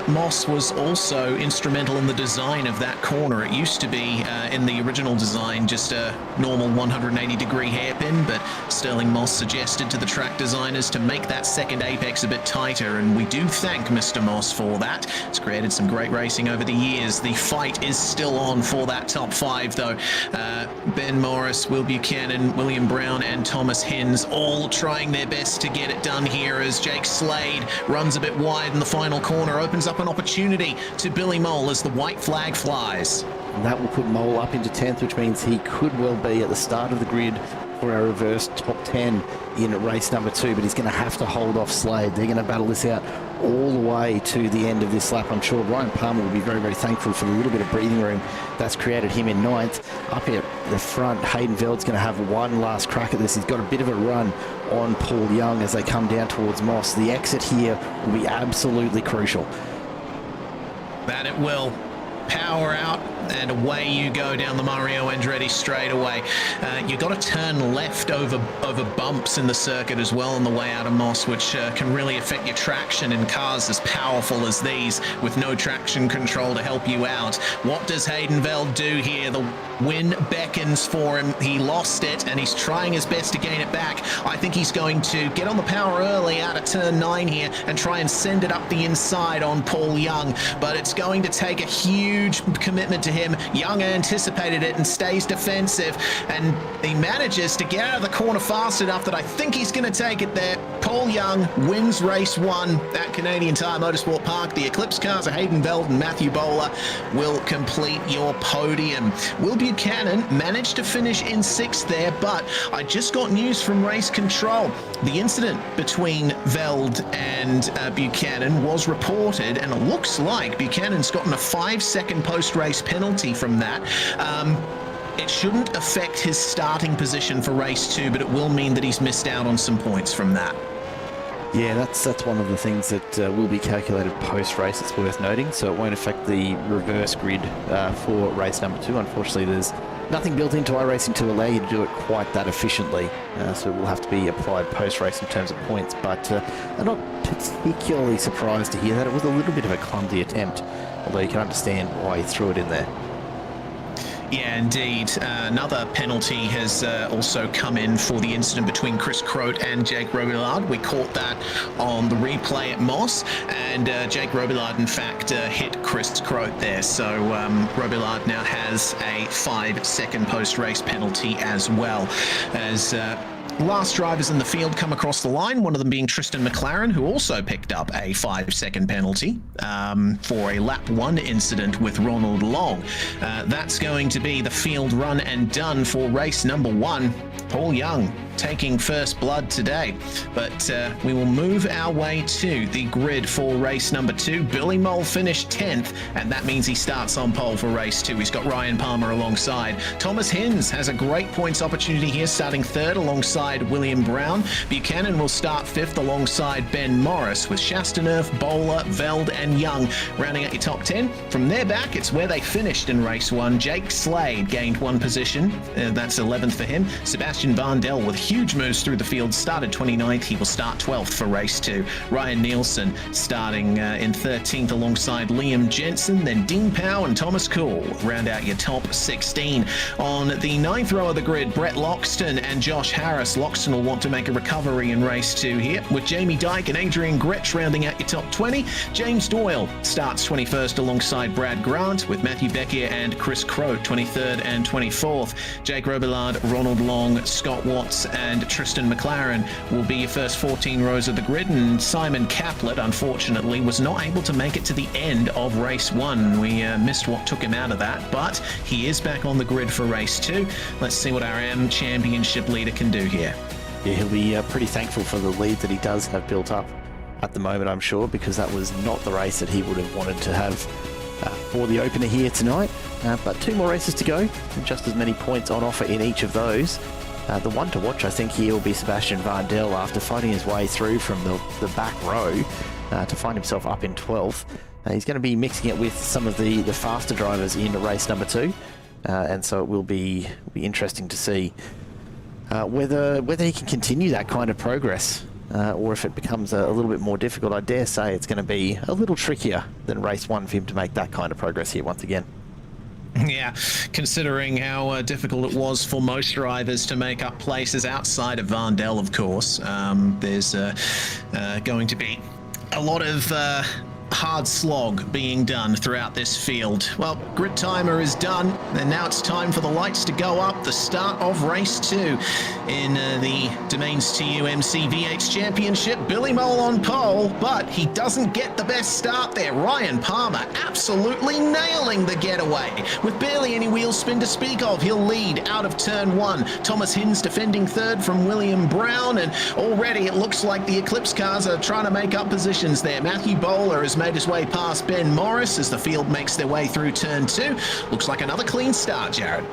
Moss was also instrumental in the design of that corner. It used to be in the original design just a normal 180-degree hairpin, but Sterling Moss suggested to the track designers to make that second apex a bit tighter, and we do thank Mr. Moss for that. It's created some great racing over the years. The fight is still on for that top 5 though. Ben Morris, Will Buchanan, William Brown and Thomas Hins all trying their best to get it done here as Jake Slade runs a bit wide in the final corner, opens up an opportunity to Billy Mole as the white flag flies.
And that will put Mole up into 10th, which means he could well be at the start of the grid for a reverse top 10 in race number 2, but he's going to have to hold off Slade. They're going to battle this out all the way to the end of this lap. I'm sure Ryan Palmer will be very, very thankful for the little bit of breathing room that's created him in 9th. Up here at the front, Hayden Veld's going to have one last crack at this. He's got a bit of a run on Paul Young as they come down towards Moss. The exit here will be absolutely crucial.
That it will. Power out and away you go down the Mario Andretti straightaway. You've got to turn left over bumps in the circuit as well on the way out of Moss, which can really affect your traction in cars as powerful as these with no traction control to help you out. What does Hayden Veld do here? The win beckons for him. He lost it and he's trying his best to gain it back. I think he's going to get on the power early out of turn 9 here and try and send it up the inside on Paul Young, but it's going to take a huge huge commitment to him. Young anticipated it and stays defensive, and he manages to get out of the corner fast enough that I think he's going to take it there. Paul Young wins race 1 at Canadian Tire Motorsport Park. The Eclipse cars of Hayden Veld and Matthew Bowler will complete your podium. Will Buchanan managed to finish in 6th there, but I just got news from race control. The incident between Veld and Buchanan was reported, and it looks like Buchanan's gotten a 5-second post-race penalty from that. It shouldn't affect his starting position for race 2, but it will mean that he's missed out on some points from that.
Yeah, that's one of the things that will be calculated post-race. It's worth noting, so it won't affect the reverse grid for race number 2. Unfortunately, there's nothing built into iRacing to allow you to do it quite that efficiently, so it will have to be applied post-race in terms of points. But I'm not particularly surprised to hear that. It was a little bit of a clumsy attempt, although you can understand why he threw it in there.
Yeah, indeed. Another penalty has also come in for the incident between Chris Croat and Jake Robillard. We caught that on the replay at Moss, and Jake Robillard, in fact, hit Chris Croat there. So Robillard now has a 5-second post-race penalty as well. As last drivers in the field come across the line, one of them being Tristan McLaren, who also picked up a 5-second penalty for a lap 1 incident with Ronald Long. That's going to be the field run and done for race number 1. Paul Young taking first blood today, but we will move our way to the grid for race number 2. Billy Mole finished 10th, and that means he starts on pole for race 2. He's got Ryan Palmer alongside. Thomas Hinz has a great points opportunity here, starting 3rd alongside William Brown. Buchanan will start 5th alongside Ben Morris, with Chastaneuf, Bowler, Veld and Young rounding out your top 10. From there back, it's where they finished in race 1. Jake Slade gained 1 position. That's 11th for him. Sebastian Vandel with huge moves through the field started 29th. He will start 12th for race 2. Ryan Nielsen starting in 13th alongside Liam Jensen. Then Dean Powell and Thomas Cool round out your top 16. On the 9th row of the grid, Brett Loxton and Josh Harris. Loxton will want to make a recovery in race 2 here, with Jamie Dyke and Adrian Gretsch rounding out your top 20. James Doyle starts 21st alongside Brad Grant, with Matthew Beckier and Chris Croat 23rd and 24th. Jake Robillard, Ronald Long, Scott Watts and Tristan McLaren will be your first 14 rows of the grid, and Simon Caplet, unfortunately, was not able to make it to the end of race 1. We missed what took him out of that, but he is back on the grid for race 2. Let's see what our AM Championship leader can do here.
Yeah, he'll be pretty thankful for the lead that he does have built up at the moment, I'm sure, because that was not the race that he would have wanted to have for the opener here tonight. But 2 more races to go, and just as many points on offer in each of those. The one to watch, I think, here will be Sebastian Vandel, after fighting his way through from the back row to find himself up in 12th. He's going to be mixing it with some of the faster drivers in race number 2, and so it will be interesting to see whether he can continue that kind of progress, or if it becomes a little bit more difficult. I dare say it's going to be a little trickier than race 1 for him to make that kind of progress here once again.
Yeah, considering how difficult it was for most drivers to make up places outside of Vandel, of course, there's going to be a lot of hard slog being done throughout this field. Well, grid timer is done, and now it's time for the lights to go up. The start of race 2 in the Domains2U MCV8 Championship. Billy Mole on pole, but he doesn't get the best start there. Ryan Palmer absolutely nailing the getaway. With barely any wheel spin to speak of, he'll lead out of turn 1. Thomas Hinz defending 3rd from William Brown, and already it looks like the Eclipse cars are trying to make up positions there. Matthew Bowler has made his way past Ben Morris as the field makes their way through turn 2. Looks like another clean start, Jared.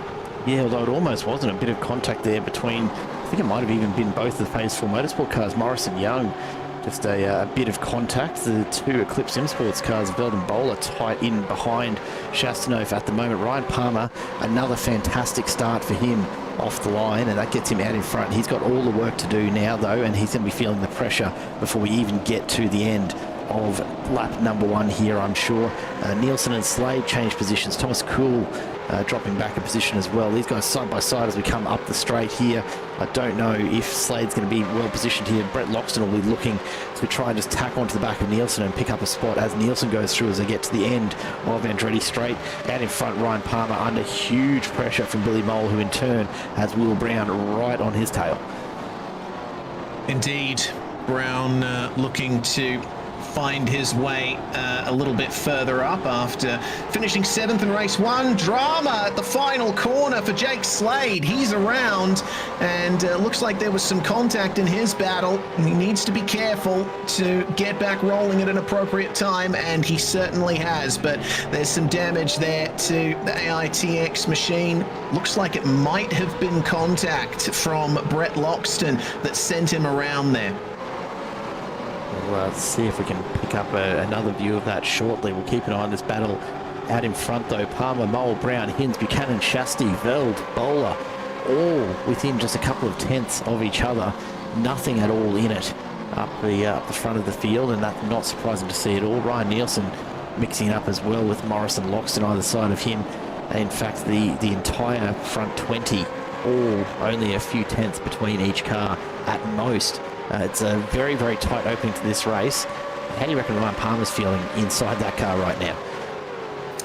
Yeah, although it almost wasn't. A bit of contact there between, I think it might have even been both the Phase 4 Motorsport cars, Morris and Young. Just a bit of contact. The 2 Eclipse Sports cars, Veld and Bowler, tight in behind Chastaneuf at the moment. Ryan Palmer, another fantastic start for him off the line, and that gets him out in front. He's got all the work to do now, though, and he's going to be feeling the pressure before we even get to the end of lap number 1 here, I'm sure. Nielsen and Slade change positions. Thomas Cool dropping back a position as well. These guys side by side as we come up the straight here. I don't know if Slade's going to be well positioned here. Brett Loxton will be looking to try and just tack onto the back of Nielsen and pick up a spot as Nielsen goes through as they get to the end of Andretti Straight. Out in front, Ryan Palmer under huge pressure from Billy Mole, who in turn has Will Brown right on his tail.
Indeed, Brown looking to find his way a little bit further up after finishing 7th in race 1. Drama at the final corner for Jake Slade. He's around, and looks like there was some contact in his battle. He needs to be careful to get back rolling at an appropriate time, and he certainly has, but there's some damage there to the AITX machine. Looks like it might have been contact from Brett Loxton that sent him around there.
We'll see if we can pick up another view of that shortly. We'll keep an eye on this battle out in front though. Palmer, Mole, Brown, Hinz, Buchanan, Shasti, Veld, Bowler, all within just a couple of tenths of each other. Nothing at all in it up the front of the field, and that's not surprising to see at all. Ryan Nielsen mixing it up as well with Morris and Loxton either side of him. In fact, the entire front 20, all only a few tenths between each car at most. It's a very, very tight opening to this race. How do you reckon Ryan Palmer's feeling inside that car right now?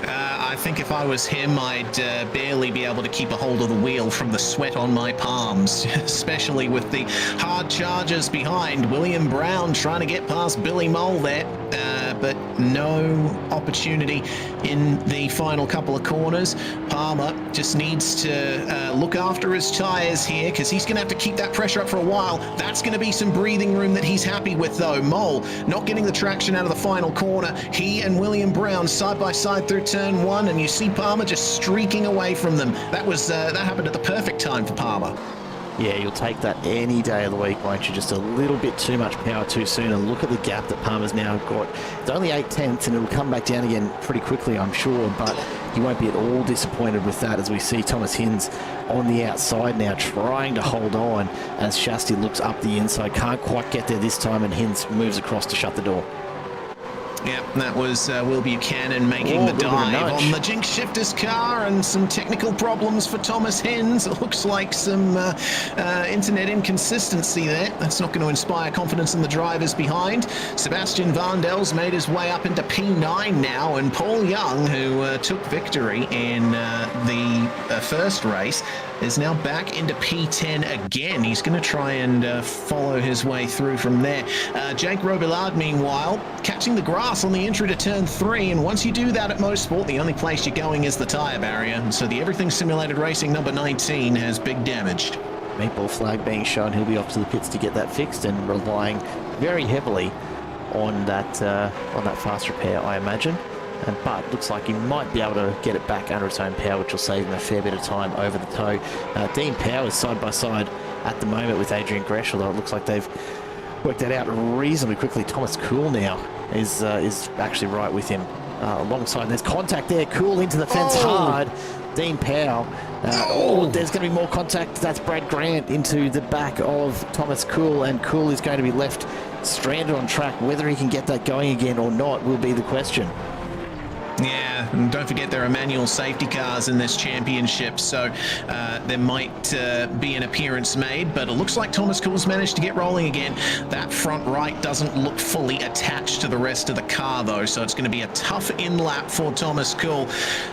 I think if I was him, I'd barely be able to keep a hold of the wheel from the sweat on my palms, especially with the hard charges behind. William Brown trying to get past Billy Mole there, but no opportunity in the final couple of corners. Palmer just needs to look after his tyres here, because he's going to have to keep that pressure up for a while. That's going to be some breathing room that he's happy with, though. Mole not getting the traction out of the final corner. He and William Brown side by side through turn 1, and you see Palmer just streaking away from them. That happened at the perfect time for Palmer.
Yeah, you'll take that any day of the week, won't you? Just a little bit too much power too soon, and look at the gap that Palmer's now got. It's only 8 tenths, and it'll come back down again pretty quickly, I'm sure, but he won't be at all disappointed with that as we see Thomas Hinz on the outside now trying to hold on as Shasti looks up the inside. Can't quite get there this time, and Hinz moves across to shut the door.
Yep, that was Will Buchanan making the dive on the Jinx Shifters car, and some technical problems for Thomas Hinz. It looks like some internet inconsistency there. That's not going to inspire confidence in the drivers behind. Sebastian Vandel's made his way up into P9 now, and Paul Young, who took victory in the first race, is now back into P10 again. He's going to try and follow his way through from there. Jake Robillard, meanwhile, catching the grass on the entry to turn 3, and once you do that at Mosport, the only place you're going is the tyre barrier, and so the Everything Simulated Racing number 19 has big damage.
Meatball flag being shown. He'll be off to the pits to get that fixed, and relying very heavily on that fast repair, I imagine. But looks like he might be able to get it back under its own power, which will save him a fair bit of time over the tow. Dean Powers side by side at the moment with Adrian Gresh, although it looks like they've worked that out reasonably quickly. Thomas Kuhl now is actually right with him alongside. There's contact there. Kuhl into the fence hard. Dean Powell. There's going to be more contact. That's Brad Grant into the back of Thomas Kuhl, and Kuhl is going to be left stranded on track. Whether he can get that going again or not will be the question.
Yeah, and don't forget there are manual safety cars in this championship, so there might be an appearance made, but it looks like Thomas Kuhl's managed to get rolling again. That front right doesn't look fully attached to the rest of the car, though, so it's going to be a tough in-lap for Thomas Kuhl.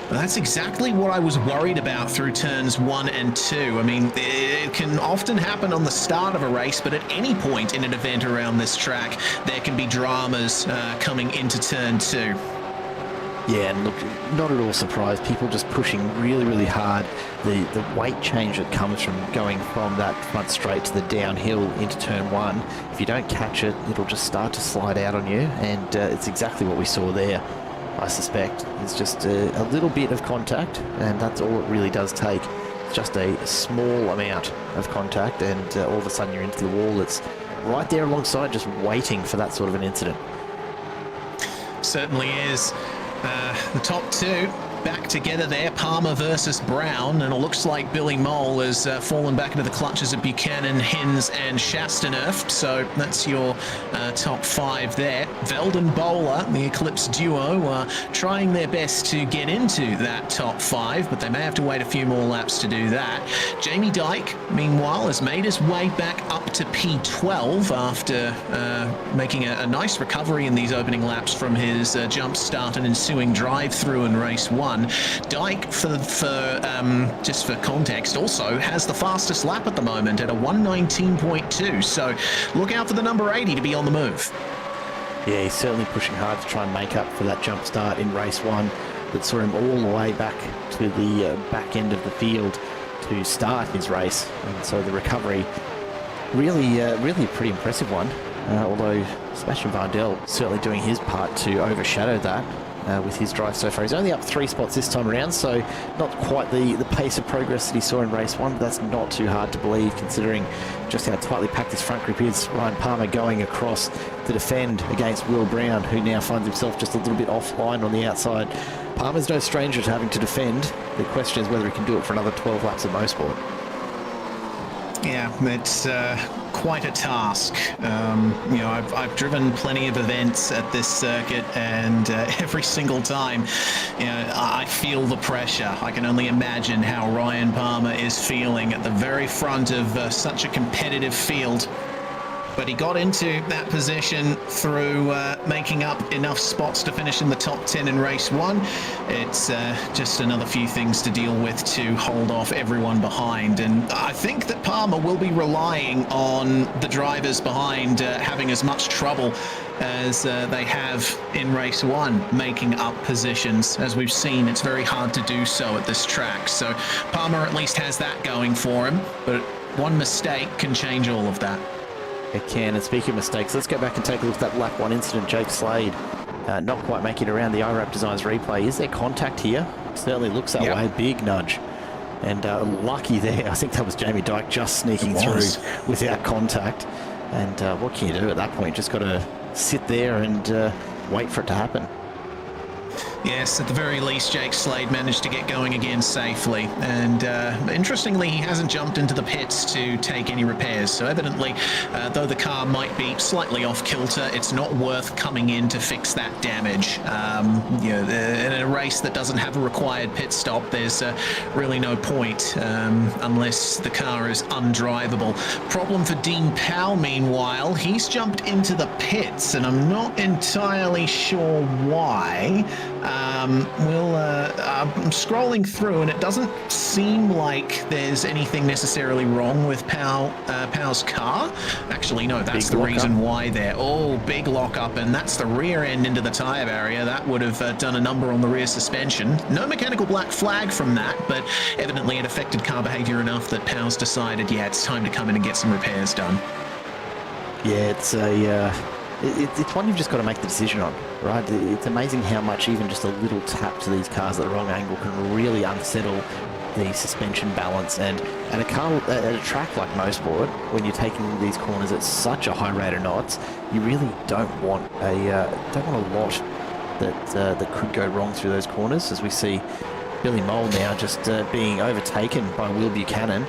That's exactly what I was worried about through turns 1 and 2. I mean, it can often happen on the start of a race, but at any point in an event around this track, there can be dramas coming into turn 2.
Yeah, and look, not at all surprised. People just pushing really, really hard. The weight change that comes from going from that front straight to the downhill into turn 1, if you don't catch it, it'll just start to slide out on you, and it's exactly what we saw there, I suspect. It's just a little bit of contact, and that's all it really does take. It's just a small amount of contact, and all of a sudden you're into the wall that's right there alongside, just waiting for that sort of an incident.
Certainly is. The top 2 back together there, Palmer versus Brown, and it looks like Billy Mole has fallen back into the clutches of Buchanan, Hins and Chastanerft, so that's your top 5 there. Veldon Bowler, the Eclipse duo, trying their best to get into that top 5, but they may have to wait a few more laps to do that. Jamie Dyke, meanwhile, has made his way back up to P12 after making a nice recovery in these opening laps from his jump start and ensuing drive-through in race 1. Dyke, just for context, also has the fastest lap at the moment at a 1:19.2, so look out for the number 80 to be on the move.
Yeah, he's certainly pushing hard to try and make up for that jump start in race 1 that saw him all the way back to the back end of the field to start his race, and so the recovery really a pretty impressive one, although Sebastian Vardell certainly doing his part to overshadow that with his drive so far. He's only up 3 spots this time around, so not quite the pace of progress that he saw in race 1, but that's not too hard to believe considering just how tightly packed this front group is. Ryan Palmer going across to defend against Will Brown, who now finds himself just a little bit offline on the outside. Palmer's no stranger to having to defend. The question is whether he can do it for another 12 laps of Mosport.
Yeah, it's quite a task. You know, I've driven plenty of events at this circuit, and every single time, you know, I feel the pressure. I can only imagine how Ryan Palmer is feeling at the very front of such a competitive field. But he got into that position through making up enough spots to finish in the top 10 in race 1. It's just another few things to deal with to hold off everyone behind. And I think that Palmer will be relying on the drivers behind having as much trouble as they have in race 1, making up positions. As we've seen, it's very hard to do so at this track. So Palmer at least has that going for him, but one mistake can change all of that.
It can, and speaking of mistakes, let's go back and take a look at that lap 1 incident. Jake Slade not quite making it around the iRap Designs replay. Is there contact here? Certainly looks that way. Big nudge. And lucky there. I think that was Jamie Dyke just sneaking through without contact. And what can you do at that point? Just got to sit there and wait for it to happen.
Yes, at the very least, Jake Slade managed to get going again safely. And interestingly, he hasn't jumped into the pits to take any repairs. So evidently, though the car might be slightly off kilter, it's not worth coming in to fix that damage. You know, in a race that doesn't have a required pit stop, there's really no point unless the car is undrivable. Problem for Dean Powell, meanwhile. He's jumped into the pits, and I'm not entirely sure why. I'm scrolling through, and it doesn't seem like there's anything necessarily wrong with Powell's car. Actually, no, that's the reason why there. Oh, big lockup, and that's the rear end into the tyre barrier. That would have done a number on the rear suspension. No mechanical black flag from that, but evidently it affected car behaviour enough that Powell's decided, yeah, it's time to come in and get some repairs done.
Yeah, it's one you've just got to make the decision on, right? It's amazing how much even just a little tap to these cars at the wrong angle can really unsettle the suspension balance. And at a track like Mosport, when you're taking these corners at such a high rate of knots, you really don't want a lot that could go wrong through those corners. As we see Billy Mole now just being overtaken by Will Buchanan.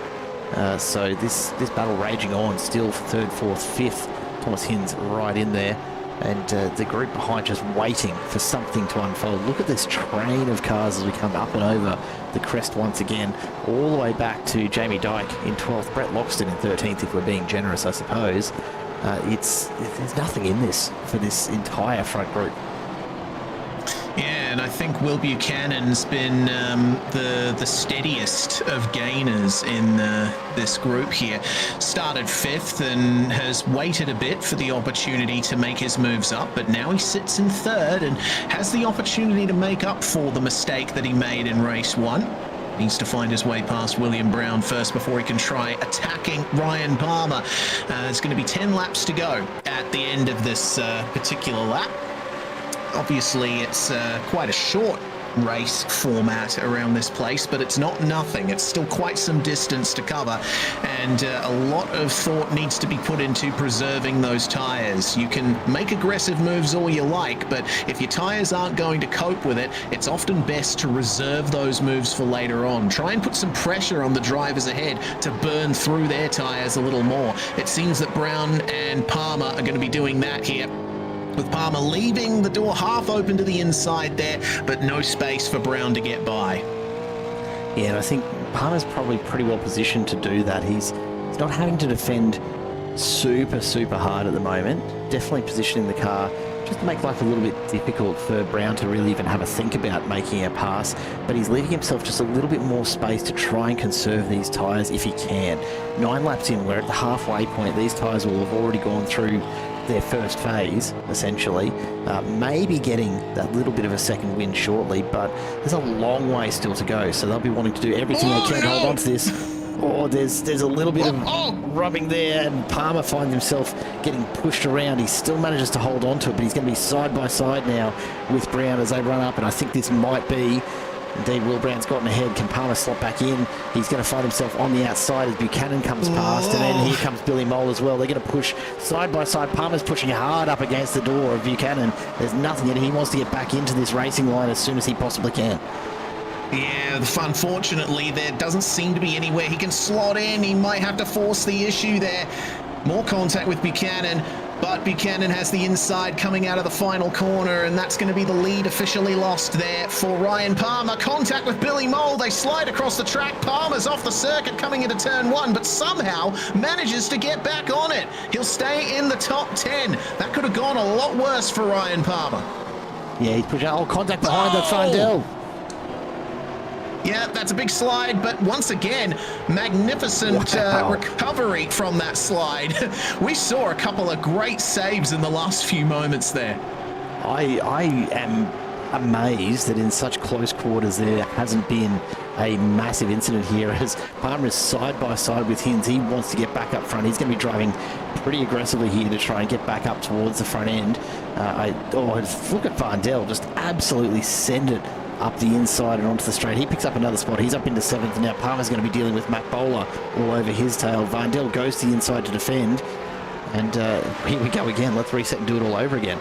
So this battle raging on still for 3rd, 4th, 5th. Thomas Hins right in there, and the group behind just waiting for something to unfold. Look at this train of cars as we come up and over the crest once again, all the way back to Jamie Dyke in 12th, Brett Loxton in 13th, if we're being generous, I suppose. There's nothing in this for this entire front group.
Yeah, and I think Will Buchanan's been the steadiest of gainers in this group here. Started 5th and has waited a bit for the opportunity to make his moves up, but now he sits in 3rd and has the opportunity to make up for the mistake that he made in race 1. Needs to find his way past William Brown first before he can try attacking Ryan Palmer. There's going to be 10 laps to go at the end of this particular lap. Obviously, it's quite a short race format around this place, but it's not nothing. It's still quite some distance to cover, and a lot of thought needs to be put into preserving those tyres. You can make aggressive moves all you like, but if your tyres aren't going to cope with it, it's often best to reserve those moves for later on. Try and put some pressure on the drivers ahead to burn through their tyres a little more. It seems that Brown and Palmer are going to be doing that here, with Palmer leaving the door half open to the inside there, but no space for Brown to get by.
Yeah, and I think Palmer's probably pretty well positioned to do that. He's not having to defend super hard at the moment. Definitely positioning the car just to make life a little bit difficult for Brown to really even have a think about making a pass, but he's leaving himself just a little bit more space to try and conserve these tyres if he can. 9 laps in, we're at the halfway point. These tyres will have already gone through their first phase, essentially, maybe getting that little bit of a second win shortly, but there's a long way still to go, so they'll be wanting to do everything they can to hold on to this. Oh, there's a little bit of rubbing there, and Palmer finds himself getting pushed around. He still manages to hold on to it, but he's going to be side by side now with Brown as they run up, and I think this might be... Indeed, Will Brown's gotten ahead. Can Palmer slot back in? He's going to find himself on the outside as Buchanan comes past, and then here comes Billy Mole as well. They're going to push side by side. Palmer's pushing hard up against the door of Buchanan. There's nothing in it. He wants to get back into this racing line as soon as he possibly can.
Yeah, unfortunately, there doesn't seem to be anywhere he can slot in. He might have to force the issue there. More contact with Buchanan, but Buchanan has the inside coming out of the final corner, and that's going to be the lead officially lost there for Ryan Palmer. Contact with Billy Mole. They slide across the track. Palmer's off the circuit coming into turn 1, but somehow manages to get back on it. He'll stay in the top 10. That could have gone a lot worse for Ryan Palmer.
Yeah, he's pushing out. Contact behind the Findell.
Yeah, that's a big slide, but once again, magnificent recovery from that slide. We saw a couple of great saves in the last few moments there.
I am amazed that in such close quarters there hasn't been a massive incident here, as Palmer is side by side with Hinds. He wants to get back up front. He's going to be driving pretty aggressively here to try and get back up towards the front end. Look at Findell just absolutely send it up the inside and onto the straight. He picks up another spot. He's up into 7th, and now Palmer's going to be dealing with Matt Bowler all over his tail. Vandell goes to the inside to defend, and here we go again. Let's reset and do it all over again.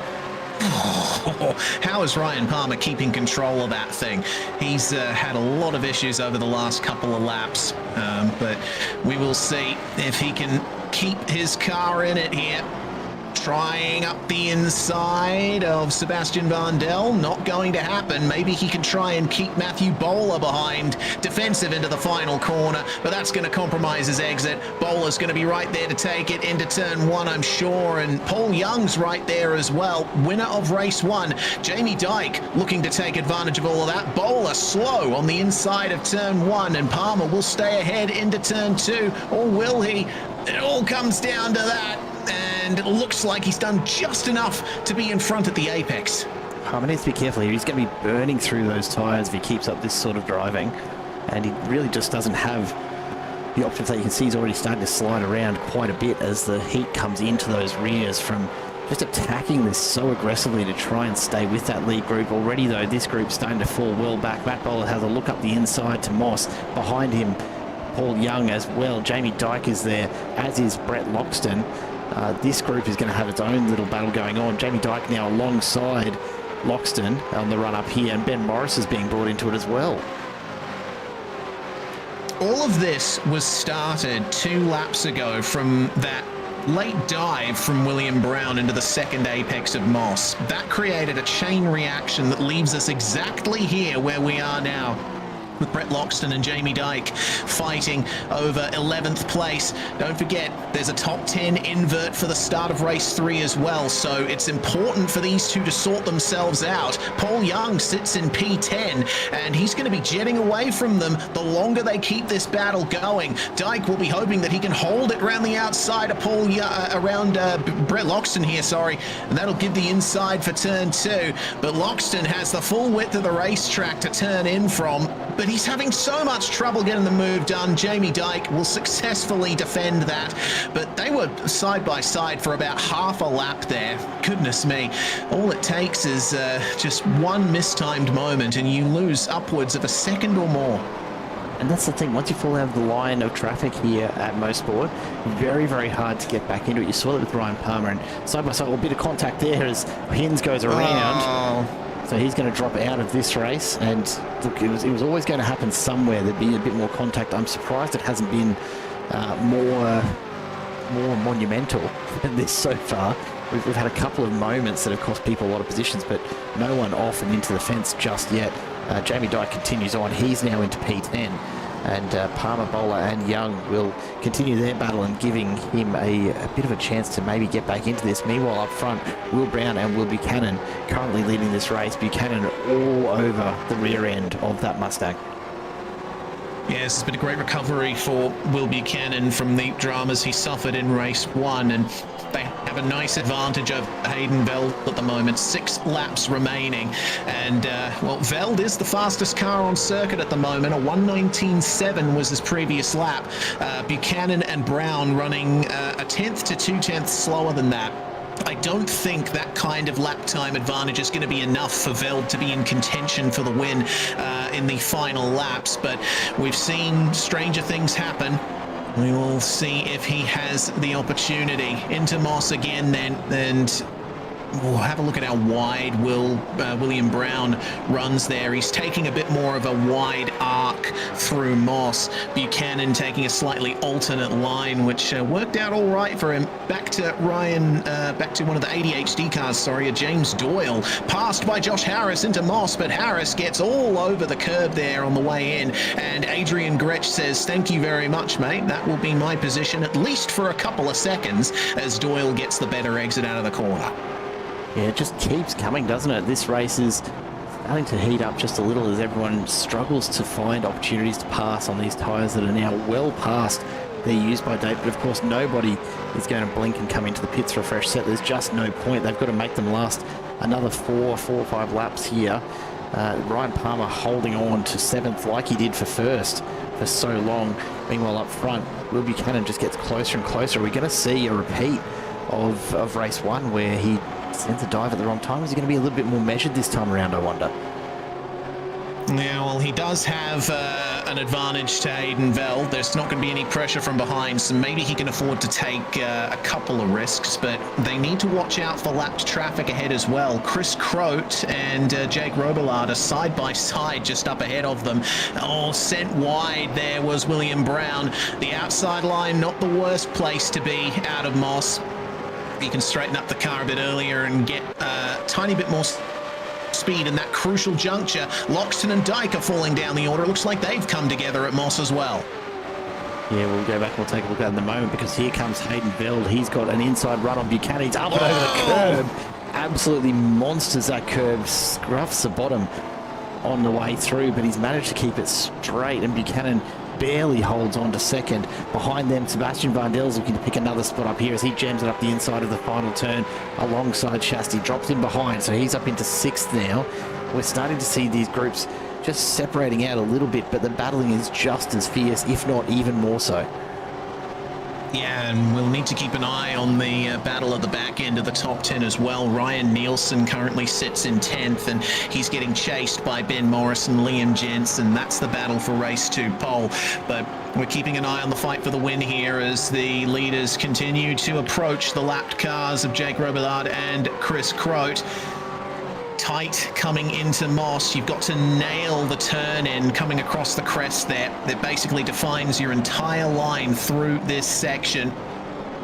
How is Ryan Palmer keeping control of that thing? He's had a lot of issues over the last couple of laps, but we will see if he can keep his car in it here. Trying up the inside of Sebastian Vandell, not going to happen. Maybe he can try and keep Matthew Bowler behind, defensive into the final corner, but that's going to compromise his exit. Bowler's going to be right there to take it into turn 1, I'm sure, and Paul Young's right there as well. Winner of race 1, Jamie Dyke, looking to take advantage of all of that. Bowler slow on the inside of turn 1, and Palmer will stay ahead into turn 2, or will he? It all comes down to that. And it looks like he's done just enough to be in front at the apex.
Palmer needs to be careful here. He's going to be burning through those tyres if he keeps up this sort of driving. And he really just doesn't have the options that you can see. He's already starting to slide around quite a bit as the heat comes into those rears from just attacking this so aggressively to try and stay with that lead group. Already, though, this group's starting to fall well back. Matt Bowler has a look up the inside to Moss. Behind him, Paul Young as well. Jamie Dyke is there, as is Brett Loxton. This group is going to have its own little battle going on. Jamie Dyke now alongside Loxton on the run up here, and Ben Morris is being brought into it as well.
All of this was started 2 laps ago from that late dive from William Brown into the second apex of Moss. That created a chain reaction that leaves us exactly here where we are now, with Brett Loxton and Jamie Dyke fighting over 11th place. Don't forget, there's a top 10 invert for the start of race 3 as well, so it's important for these two to sort themselves out. Paul Young sits in P10, and he's going to be jetting away from them the longer they keep this battle going. Dyke will be hoping that he can hold it around the outside of Brett Loxton here, and that'll give the inside for turn 2, but Loxton has the full width of the racetrack to turn in from. but he's having so much trouble getting the move done. Jamie Dyke will successfully defend that, but they were side by side for about half a lap there. Goodness me, all it takes is just one mistimed moment and you lose upwards of a second or more.
And that's the thing, once you fall out of the line of traffic here at Mosport, very, very hard to get back into it. You saw it with Ryan Palmer, and side by side, a bit of contact there as Hins goes around.
Oh.
So he's going to drop out of this race, and look, it was always going to happen somewhere. There'd be a bit more contact. I'm surprised it hasn't been more monumental than this so far. We've had a couple of moments that have cost people a lot of positions, but no one off and into the fence just yet. Jamie Dyke continues on. He's now into P10, and Palmer, Bowler and Young will continue their battle and giving him a bit of a chance to maybe get back into this. Meanwhile, up front, Will Brown and Will Buchanan currently leading this race. Buchanan all over the rear end of that Mustang.
Yes, it's been a great recovery for Will Buchanan from the dramas he suffered in race 1, and they have a nice advantage of Hayden Veld at the moment. 6 laps remaining, and well, Veld is the fastest car on circuit at the moment. A 1:19.7 was his previous lap. Buchanan and Brown running a tenth to 2/10 slower than that. I don't think that kind of lap time advantage is going to be enough for Veld to be in contention for the win in the final laps, but we've seen stranger things happen. We will see if he has the opportunity. Into Moss again then, and we'll have a look at how wide William Brown runs there. He's taking a bit more of a wide arc through Moss. Buchanan taking a slightly alternate line, which worked out all right for him. Back to Ryan, back to one of the ADHD cars, sorry, a James Doyle. Passed by Josh Harris into Moss, but Harris gets all over the curb there on the way in. And Adrian Gretsch says, "Thank you very much, mate. That will be my position, at least for a couple of seconds," as Doyle gets the better exit out of the corner.
Yeah, it just keeps coming, doesn't it? This race is starting to heat up just a little as everyone struggles to find opportunities to pass on these tyres that are now well past their use by date. But of course, nobody is going to blink and come into the pits for a fresh set. There's just no point. They've got to make them last another four or 5 laps here. Ryan Palmer holding on to 7th like he did for first for so long. Meanwhile, up front, Will Buchanan just gets closer and closer. Are we going to see a repeat of race 1 where he sends a dive at the wrong time? Is he going to be a little bit more measured this time around, I wonder?
Yeah, well, he does have an advantage to Hayden Veld. There's not going to be any pressure from behind, so maybe he can afford to take a couple of risks, but they need to watch out for lapped traffic ahead as well. Chris Croat and Jake Robillard are side by side just up ahead of them. Oh, sent wide there was William Brown. The outside line, not the worst place to be out of Moss. You can straighten up the car a bit earlier and get a tiny bit more speed in that crucial juncture. Loxton and Dyke are falling down the order. It looks like they've come together at Moss as well.
Yeah, we'll go back and we'll take a look at it in a moment, because here comes Hayden Veld. He's got an inside run on Buchanan. He's up and over the curb. Absolutely monsters that curb. Scruffs the bottom on the way through, but he's managed to keep it straight, and Buchanan barely holds on to 2nd. Behind them, Sebastian Vandel's looking to pick another spot up here as he jams it up the inside of the final turn alongside Shasti. Drops in behind, so he's up into 6th now. We're starting to see these groups just separating out a little bit, but the battling is just as fierce, if not even more so.
Yeah, and we'll need to keep an eye on the battle at the back end of the top 10 as well. Ryan Nielsen currently sits in 10th, and he's getting chased by Ben Morris and Liam Jensen. That's the battle for race 2 pole. But we're keeping an eye on the fight for the win here as the leaders continue to approach the lapped cars of Jake Robillard and Chris Croat. Tight coming into Moss. You've got to nail the turn in coming across the crest there. That basically defines your entire line through this section.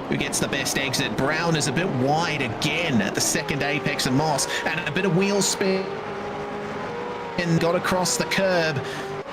Who gets the best exit? Brown is a bit wide again at the 2nd apex of Moss, and a bit of wheel spin and got across the curb.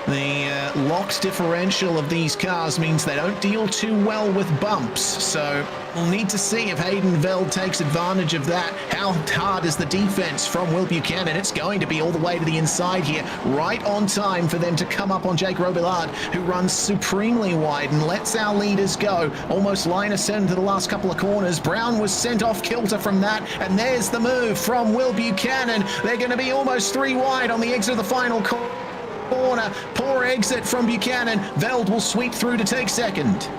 The locked differential of these cars means they don't deal too well with bumps, so we'll need to see if Hayden Veld takes advantage of that. How hard is the defense from Will Buchanan? It's going to be all the way to the inside here, right on time for them to come up on Jake Robillard, who runs supremely wide and lets our leaders go. Almost line ascend to the last couple of corners. Brown was sent off kilter from that, and there's the move from Will Buchanan. They're going to be almost 3 wide on the exit of the final corner. corner. Poor exit from Buchanan. Veld will sweep through to take second.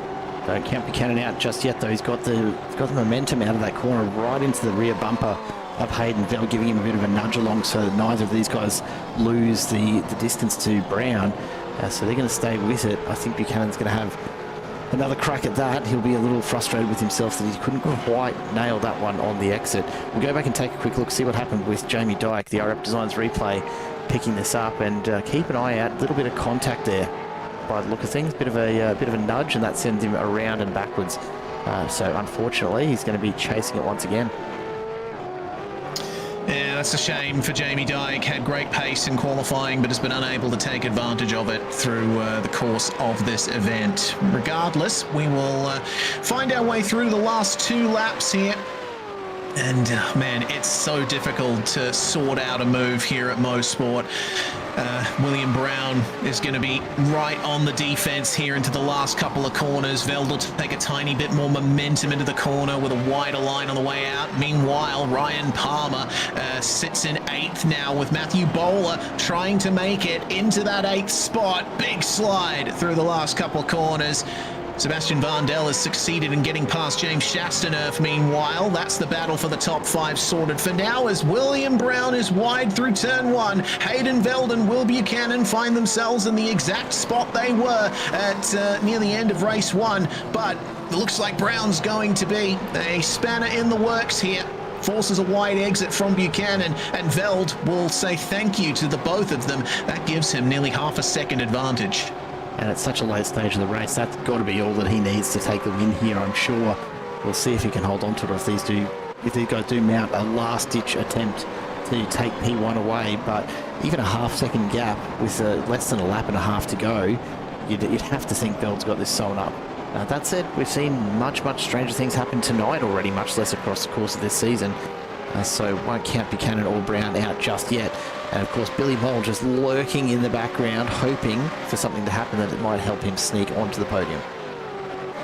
Don't count Buchanan out just yet, though. He's got the momentum out of that corner right into the rear bumper of Hayden Veld, giving him a bit of a nudge along so that neither of these guys lose the distance to Brown. So they're going to stay with it. I think Buchanan's going to have another crack at that. He'll be a little frustrated with himself that he couldn't quite nail that one on the exit. We'll go back and take a quick look, see what happened with Jamie Dyke, the iRep Designs replay, picking this up, and keep an eye out. A little bit of contact there by the look of things, bit of a nudge, and that sends him around and backwards. So unfortunately, he's going to be chasing it once again.
Yeah, that's a shame for Jamie Dyke. Had great pace in qualifying, but has been unable to take advantage of it through the course of this event. Regardless, we will find our way through the last 2 laps here. And man, it's so difficult to sort out a move here at Mosport. William Brown is going to be right on the defense here into the last couple of corners. Veld will take a tiny bit more momentum into the corner with a wider line on the way out. Meanwhile, Ryan Palmer sits in 8th now with Matthew Bowler trying to make it into that 8th spot. Big slide through the last couple of corners. Sebastian Vandel has succeeded in getting past James Chastaneuf. Meanwhile, that's the battle for the top 5 sorted for now as William Brown is wide through turn 1. Hayden Veld and Will Buchanan find themselves in the exact spot they were at near the end of race 1. But it looks like Brown's going to be a spanner in the works here. Forces a wide exit from Buchanan, and Veld will say thank you to the both of them. That gives him nearly half a second advantage.
And at such a late stage of the race, that's got to be all that he needs to take the win here, I'm sure. We'll see if he can hold on to it, or if these guys do mount a last-ditch attempt to take P1 away. But even a half-second gap with less than a lap and a half to go, you'd have to think Veld's got this sewn up. That said, we've seen much stranger things happen tonight already, much less across the course of this season. So won't count Buchanan or Brown out just yet. And of course, Billy Mole just lurking in the background, hoping for something to happen that it might help him sneak onto the podium.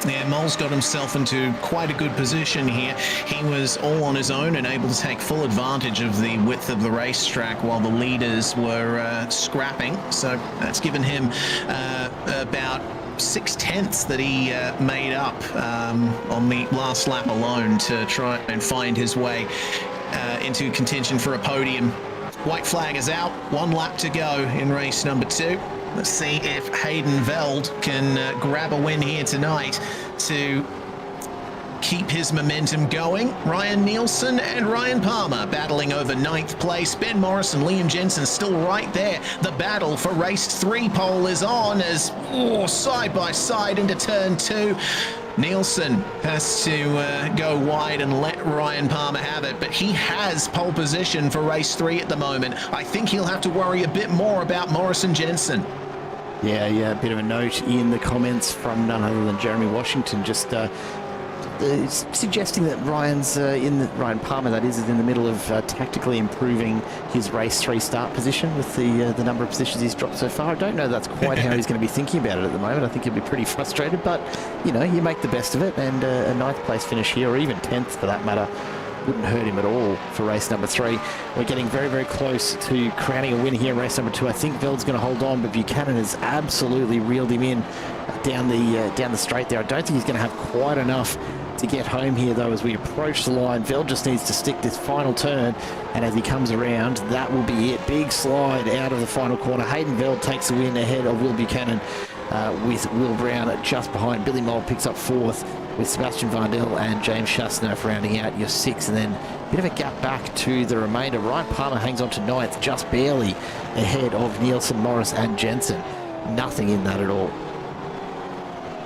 Yeah, Mole's got himself into quite a good position here. He was all on his own and able to take full advantage of the width of the racetrack while the leaders were scrapping. So that's given him about 6/10 that he made up on the last lap alone to try and find his way into contention for a podium. White flag is out, 1 lap to go in race number 2. Let's see if Hayden Veld can grab a win here tonight to keep his momentum going. Ryan Nielsen and Ryan Palmer battling over 9th place. Ben Morris and Liam Jensen still right there. The battle for race 3 pole is on as side by side into turn 2. Nielsen has to go wide and let Ryan Palmer have it, but he has pole position for race 3 at the moment. I think he'll have to worry a bit more about Morris and Jensen.
Yeah, a bit of a note in the comments from none other than Jeremy Washington, just suggesting that Ryan Palmer, that is in the middle of tactically improving his race 3 start position with the number of positions he's dropped so far. I don't know that's quite how he's going to be thinking about it at the moment. I think he'll be pretty frustrated, but you make the best of it, and a 9th place finish here, or even 10th for that matter, wouldn't hurt him at all for race number 3. We're getting very close to crowning a win here in race number 2. I think Veld's going to hold on, but Buchanan has absolutely reeled him in down the straight there. I don't think he's going to have quite enough to get home here, though, as we approach the line. Veld just needs to stick this final turn, and as he comes around, that will be it. Big slide out of the final corner. Hayden Veld takes the win ahead of Will Buchanan, with Will Brown just behind. Billy Mole picks up 4th, with Sebastian Vandel and James Chastaneuf rounding out your 6th, and then a bit of a gap back to the remainder. Ryan Palmer hangs on to 9th, just barely ahead of Nielsen, Morris and Jensen. Nothing in that at all.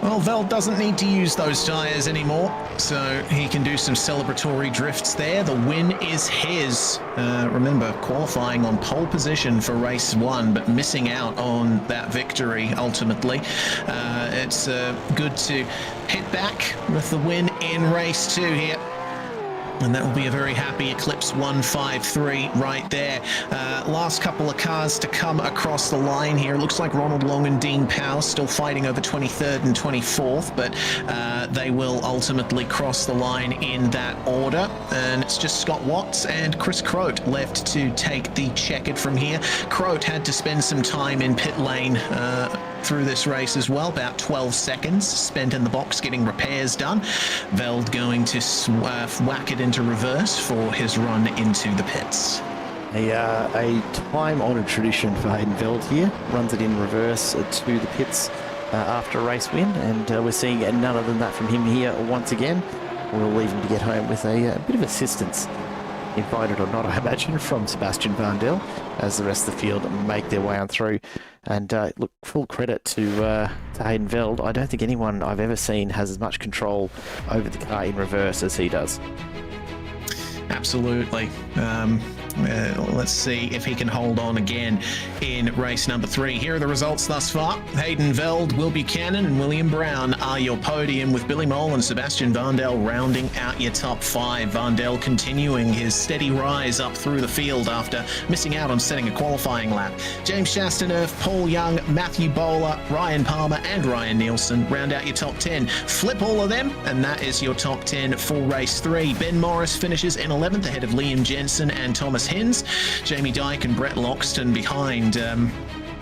Well, Veld doesn't need to use those tyres anymore, so he can do some celebratory drifts there. The win is his. Remember, qualifying on pole position for race 1, but missing out on that victory ultimately. It's good to hit back with the win in race 2 here. And that will be a very happy Eclipse 153 right there. Last couple of cars to come across the line here. Looks like Ronald Long and Dean Powell still fighting over 23rd and 24th, but they will ultimately cross the line in that order. And it's just Scott Watts and Chris Croat left to take the checkered from here. Croat had to spend some time in pit lane through this race as well, about 12 seconds spent in the box getting repairs done. Veld going to whack it into reverse for his run into the pits.
A time-honoured tradition for Hayden Veld here. Runs it in reverse to the pits after a race win, and we're seeing none other than that from him here once again. We'll leave him to get home with a bit of assistance, invited or not, I imagine, from Sebastian Vandel, as the rest of the field make their way on through. And look, full credit to Hayden Veld. I don't think anyone I've ever seen has as much control over the car in reverse as he does.
Absolutely. Let's see if he can hold on again in race number 3. Here are the results thus far. Hayden Veld, Will Buchanan and William Brown are your podium, with Billy Mole and Sebastian Vandel rounding out your top 5. Vandel continuing his steady rise up through the field after missing out on setting a qualifying lap. James Chastaneuf, Paul Young, Matthew Bowler, Ryan Palmer and Ryan Nielsen round out your top 10. Flip all of them and that is your top 10 for race 3. Ben Morris finishes in 11th ahead of Liam Jensen and Thomas Hins. Jamie Dyke and Brett Loxton behind.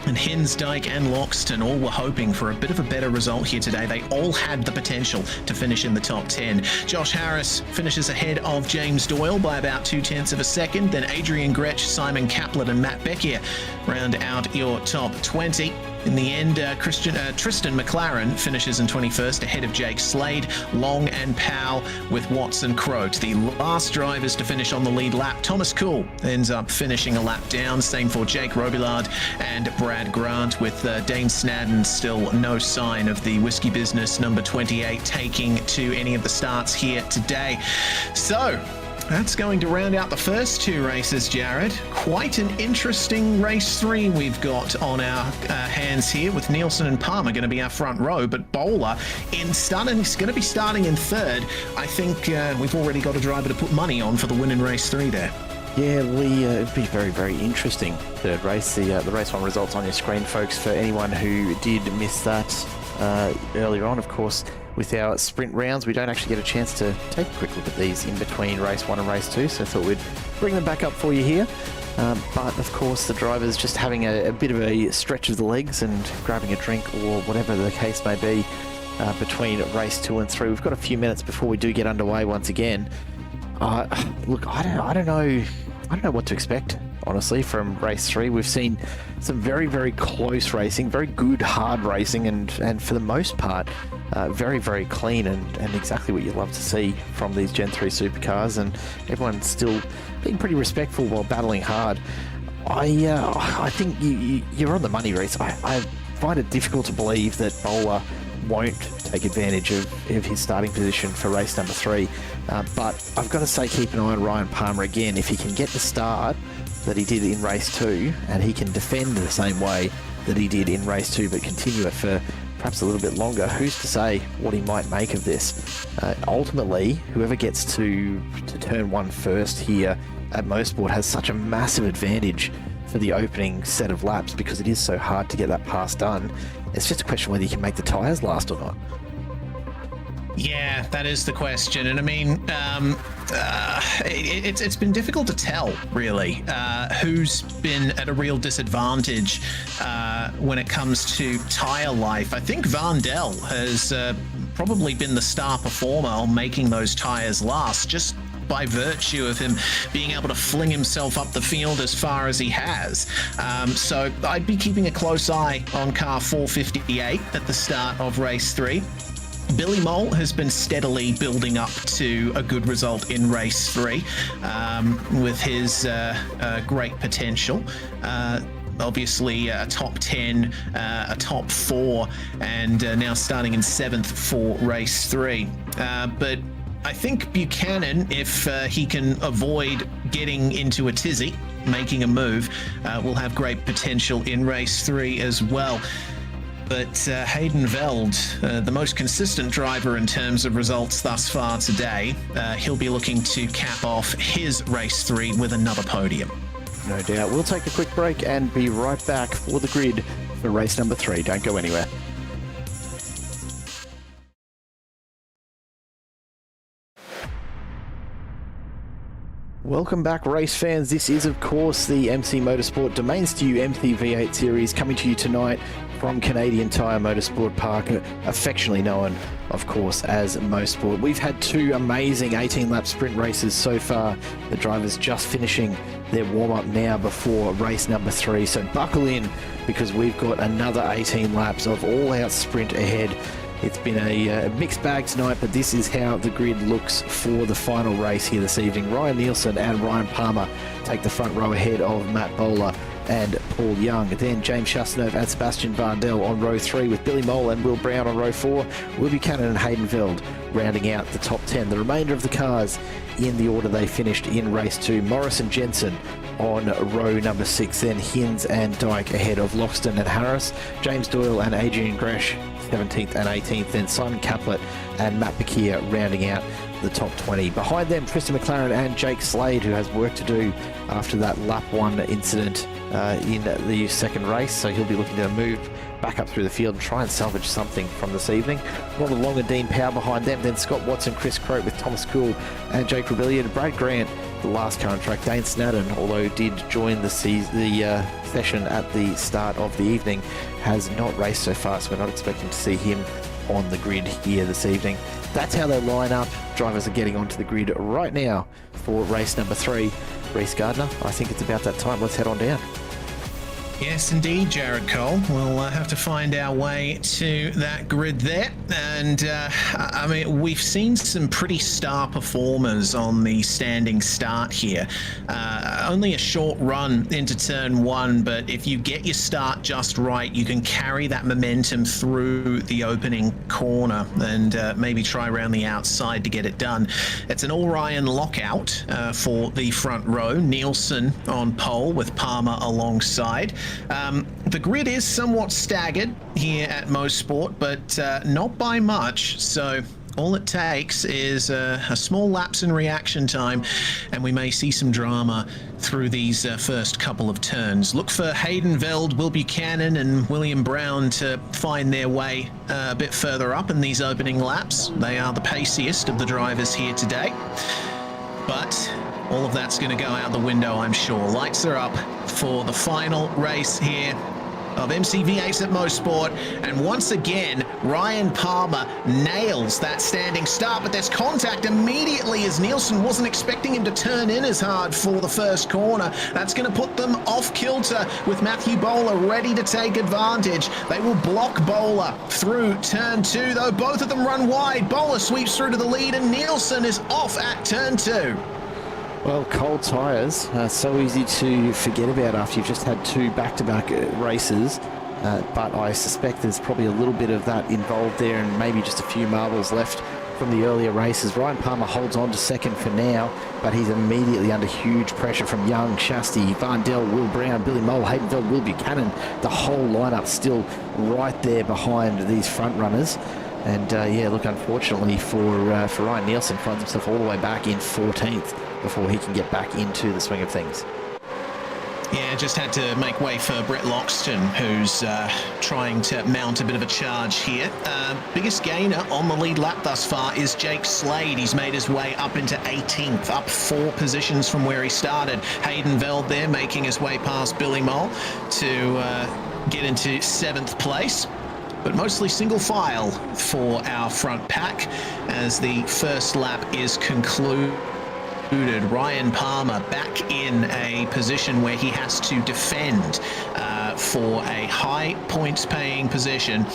And Hins, Dyke and Loxton all were hoping for a bit of a better result here today. They all had the potential to finish in the top 10. Josh Harris finishes ahead of James Doyle by about 0.2 of a second. Then Adrian Gretsch, Simon Kaplan and Matt Beckier round out your top 20. In the end, Tristan McLaren finishes in 21st ahead of Jake Slade, Long and Powell with Watts and Croat. The last drivers to finish on the lead lap. Thomas Kuhl ends up finishing a lap down. Same for Jake Robillard and Brad Grant, with Dane Snadden still no sign of the Whiskey Business number 28 taking to any of the starts here today. So that's going to round out the first 2 races, Jared. Quite an interesting race 3 we've got on our hands here, with Nielsen and Palmer going to be our front row, but Bowler is going to be starting in 3rd. I think we've already got a driver to put money on for the win in race 3 there.
Yeah, Lee, it'd be very, very interesting, third race. The race 1 results on your screen, folks, for anyone who did miss that earlier on. Of course, with our sprint rounds, we don't actually get a chance to take a quick look at these in between race 1 and race 2, so I thought we'd bring them back up for you here. But of course, the drivers just having a bit of a stretch of the legs and grabbing a drink or whatever the case may be between race 2 and 3. We've got a few minutes before we do get underway once again. Look, I don't know what to expect, honestly, from race 3. We've seen some very, very close racing, very good, hard racing, and for the most part, very, very clean and exactly what you love to see from these Gen 3 supercars, and everyone's still being pretty respectful while battling hard. I think you're on the money, Reece. I find it difficult to believe that Bowler won't take advantage of his starting position for race number 3. But I've got to say, keep an eye on Ryan Palmer again. If he can get the start that he did in race 2, and he can defend the same way that he did in race 2, but continue it for perhaps a little bit longer, who's to say what he might make of this? Ultimately, whoever gets to turn 1 first here at Mosport has such a massive advantage for the opening set of laps, because it is so hard to get that pass done. It's just a question whether you can make the tyres last or not.
Yeah, that is the question. And I mean, it's been difficult to tell, really, who's been at a real disadvantage when it comes to tyre life. I think Vandel has probably been the star performer on making those tyres last, just by virtue of him being able to fling himself up the field as far as he has. So I'd be keeping a close eye on car 458 at the start of race 3. Billy Mole has been steadily building up to a good result in race 3 with his great potential. Obviously a top 10, a top 4, and now starting in 7th for race 3. But I think Buchanan, if he can avoid getting into a tizzy, making a move, will have great potential in race 3 as well. But Hayden Veld, the most consistent driver in terms of results thus far today, he'll be looking to cap off his race 3 with another podium.
No doubt. We'll take a quick break and be right back for the grid for race number 3. Don't go anywhere. Welcome back, race fans. This is, of course, the MC Motorsport Domains2U MCV8 series coming to you tonight from Canadian Tire Motorsports Park, affectionately known, of course, as Mosport. We've had 2 amazing 18-lap sprint races so far. The drivers just finishing their warm-up now before race number 3. So buckle in, because we've got another 18 laps of all-out sprint ahead. It's been a mixed bag tonight, but this is how the grid looks for the final race here this evening. Ryan Nielsen and Ryan Palmer take the front row ahead of Matt Bowler and Paul Young. Then James Chastanov and Sebastian Vandel on row 3, with Billy Mole and Will Brown on row 4. Will Buchanan and Hayden Veld rounding out the top 10. The remainder of the cars in the order they finished in race 2. Morris and Jensen on row number 6. Then Hinz and Dyke ahead of Loxton and Harris. James Doyle and Adrian Gresh 17th and 18th. Then Simon Caplet and Matt Bakir rounding out the top 20. Behind them, Tristan McLaren and Jake Slade, who has work to do after that lap 1 incident in the second race. So he'll be looking to move back up through the field and try and salvage something from this evening. Ronald Long and Dean Power behind them. Then Scott Watson, Chris Croat with Thomas Cool and Jake Rebellion. Brad Grant, the last car on track. Dane Snadden, although did join the session at the start of the evening, has not raced so far, so we're not expecting to see him on the grid here this evening. That's how they line up. Drivers are getting onto the grid right now for race number 3. Reece Gardner, I think it's about that time. Let's head on down.
Yes, indeed, Jared Cole. We'll have to find our way to that grid there. And, I mean, we've seen some pretty star performers on the standing start here. Only a short run into turn 1, but if you get your start just right, you can carry that momentum through the opening corner and maybe try around the outside to get it done. It's an all-Ryan lockout for the front row. Nielsen on pole with Palmer alongside. The grid is somewhat staggered here at Mosport, but not by much. So all it takes is a small lapse in reaction time, and we may see some drama through these first couple of turns. Look for Hayden Veld, Will Buchanan and William Brown to find their way a bit further up in these opening laps. They are the paciest of the drivers here today. But all of that's going to go out the window, I'm sure. Lights are up for the final race here of MCV8 at Mosport, and once again Ryan Palmer nails that standing start, but there's contact immediately as Nielsen wasn't expecting him to turn in as hard for the first corner. That's going to put them off kilter, with Matthew Bowler ready to take advantage. They will block Bowler through turn 2, though both of them run wide. Bowler sweeps through to the lead and Nielsen is off at turn 2.
Well, cold tyres are so easy to forget about after you've just had 2 back-to-back races, but I suspect there's probably a little bit of that involved there, and maybe just a few marbles left from the earlier races. Ryan Palmer holds on to second for now, but he's immediately under huge pressure from Young, Shasty, Vandel, Will Brown, Billy Mole, Hayden Veld, Will Buchanan. The whole lineup still right there behind these front runners. And yeah, look, unfortunately for Ryan Nielsen, finds himself all the way back in 14th before he can get back into the swing of things.
Yeah, just had to make way for Brett Loxton, who's trying to mount a bit of a charge here. Biggest gainer on the lead lap thus far is Jake Slade. He's made his way up into 18th, up 4 positions from where he started. Hayden Veld there making his way past Billy Mole to get into 7th place. But mostly single file for our front pack as the first lap is concluded. Ryan Palmer back in a position where he has to defend for a high points paying position.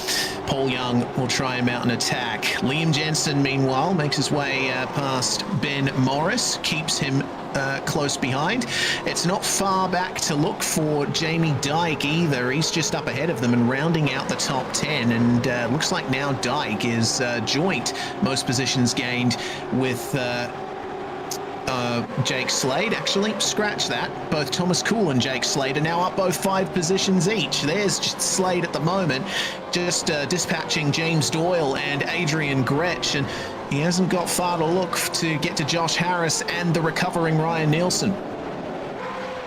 Paul Young will try and mount an attack. Liam Jensen, meanwhile, makes his way past Ben Morris, keeps him close behind. It's not far back to look for Jamie Dyke either. He's just up ahead of them and rounding out the top 10, and looks like now Dyke is joint most positions gained with Jake Slade. Actually, scratch that. Both Thomas Kuhl and Jake Slade are now up both 5 positions each. There's just Slade at the moment, just dispatching James Doyle and Adrian Gretsch, and he hasn't got far to look to get to Josh Harris and the recovering Ryan Nielsen.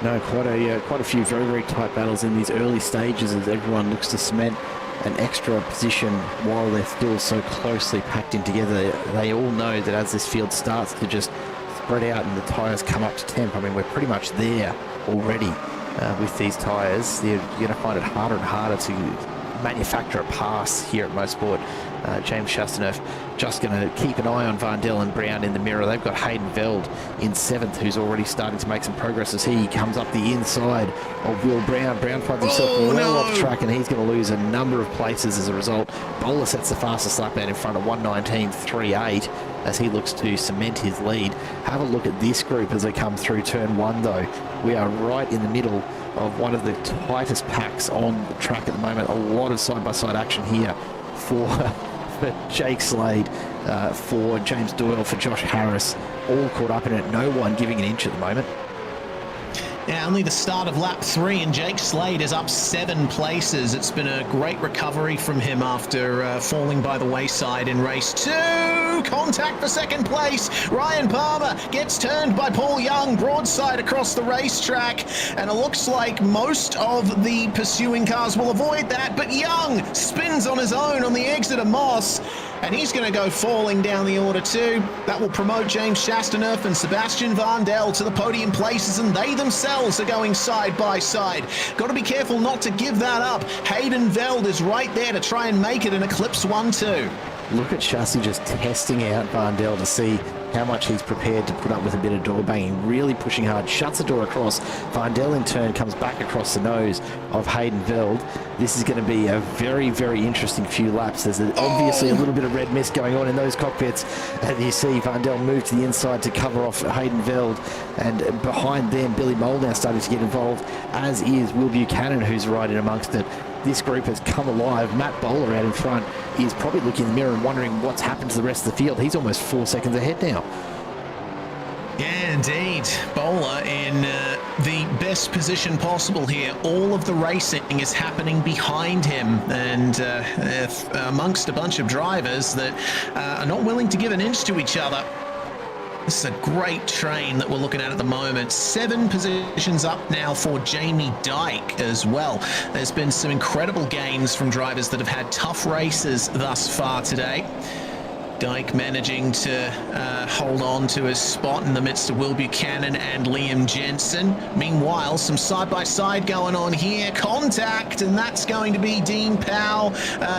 No, quite a few very, very tight battles in these early stages as everyone looks to cement an extra position while they're still so closely packed in together. They all know that as this field starts to just spread out and the tyres come up to temp, I mean, we're pretty much there already with these tyres. You're going to find it harder and harder to manufacture a pass here at Mosport. James Chastaneuf just going to keep an eye on Vandel and Brown in the mirror. They've got Hayden Veld in 7th, who's already starting to make some progress as he comes up the inside of Will Brown. Brown finds himself well off track, and he's going to lose a number of places as a result. Bowler sets the fastest lap out in front of 1:19.38 as he looks to cement his lead. Have a look at this group as they come through turn 1, though. We are right in the middle of one of the tightest packs on the track at the moment. A lot of side-by-side action here for Jake Slade, for James Doyle, for Josh Harris, all caught up in it. No one giving an inch at the moment.
Yeah, only the start of lap 3, and Jake Slade is up 7 places. It's been a great recovery from him after falling by the wayside in race 2. Contact for 2nd place. Ryan Palmer gets turned by Paul Young, broadside across the racetrack, and it looks like most of the pursuing cars will avoid that, but Young spins on his own on the exit of Moss, and he's going to go falling down the order too. That will promote James Chastaneuf and Sebastian Vandel to the podium places, and they themselves are going side by side. Got to be careful not to give that up. Hayden Veld is right there to try and make it and eclipse 1-2.
Look at Chassis just testing out Vandel to see how much he's prepared to put up with a bit of door banging, really pushing hard, shuts the door across. Vandel in turn comes back across the nose of Hayden Veld. This is going to be a very, very interesting few laps. There's obviously a little bit of red mist going on in those cockpits, and you see Vandel move to the inside to cover off Hayden Veld, and behind them Billy Mole now starting to get involved, as is Will Buchanan, who's right in amongst it. This group has come alive. Matt Bowler out in front is probably looking in the mirror and wondering what's happened to the rest of the field. He's almost 4 seconds ahead now.
Yeah, indeed. Bowler in the best position possible here. All of the racing is happening behind him, and amongst a bunch of drivers that are not willing to give an inch to each other. This is a great train that we're looking at the moment. 7 positions up now for Jamie Dyke as well. There's been some incredible gains from drivers that have had tough races thus far today. Dyke managing to hold on to his spot in the midst of Will Buchanan and Liam Jensen. Meanwhile, some side-by-side going on here. Contact, and that's going to be Dean Powell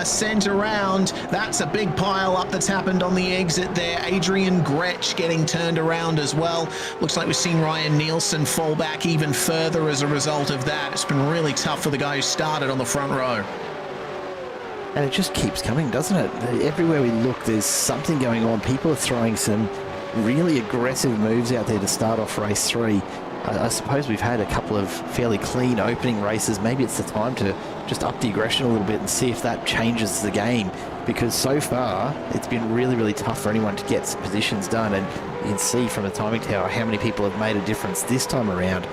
sent around. That's a big pile-up that's happened on the exit there. Adrian Gretsch getting turned around as well. Looks like we've seen Ryan Nielsen fall back even further as a result of that. It's been really tough for the guy who started on the front row.
And it just keeps coming, doesn't it? Everywhere we look, there's something going on. People are throwing some really aggressive moves out there to start off race 3. I suppose we've had a couple of fairly clean opening races. Maybe it's the time to just up the aggression a little bit and see if that changes the game. Because so far, it's been really, really tough for anyone to get some positions done. And you can see from the timing tower how many people have made a difference this time around.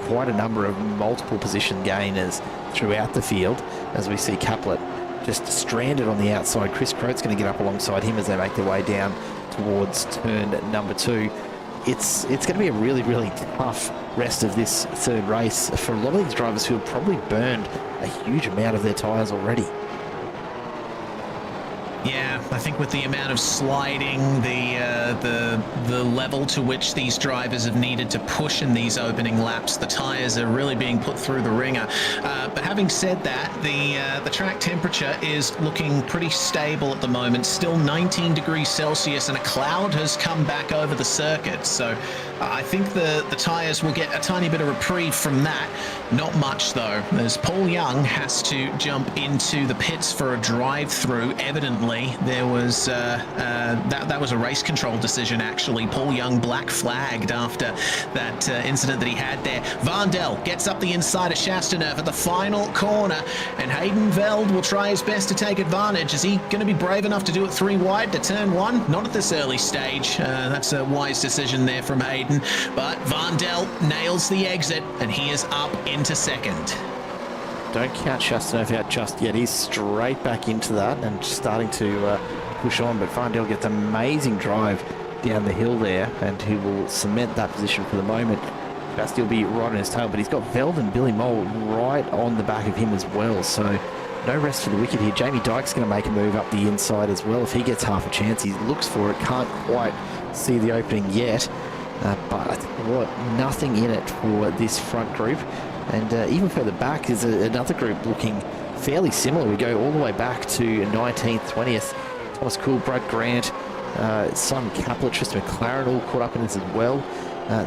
Quite a number of multiple position gainers throughout the field, as we see Caplet just stranded on the outside. Chris Croat's going to get up alongside him as they make their way down towards turn number 2. It's going to be a really, really tough rest of this 3rd race for a lot of these drivers who have probably burned a huge amount of their tyres already.
Yeah, I think with the amount of sliding, the level to which these drivers have needed to push in these opening laps, the tyres are really being put through the ringer. But having said that, the track temperature is looking pretty stable at the moment. Still 19 degrees Celsius, and a cloud has come back over the circuit. So I think the tyres will get a tiny bit of reprieve from that. Not much though, as Paul Young has to jump into the pits for a drive-through, evidently unfortunately, there was that was a race control decision, actually. Paul Young black flagged after that incident that he had there. Vandel gets up the inside of Chasteauneuf at the final corner, and Hayden Veld will try his best to take advantage. Is he going to be brave enough to do it 3 wide to turn 1? Not at this early stage. That's a wise decision there from Hayden, but Vandel nails the exit, and he is up into second.
Don't count Chasteauneuf out just yet. He's straight back into that and starting to push on, but Vandel gets amazing drive down the hill there, and he will cement that position for the moment. Basti will be right on his tail, but he's got Veld and Billy Mole right on the back of him as well, so no rest for the wicked here. Jamie Dyke's going to make a move up the inside as well. If he gets half a chance, he looks for it, can't quite see the opening yet, but I tell you what, nothing in it for this front group. And even further back is another group looking fairly similar. We go all the way back to 19th, 20th. Thomas Cool, Brad Grant, Simon Kapler, Tristan McLaren all caught up in this as well.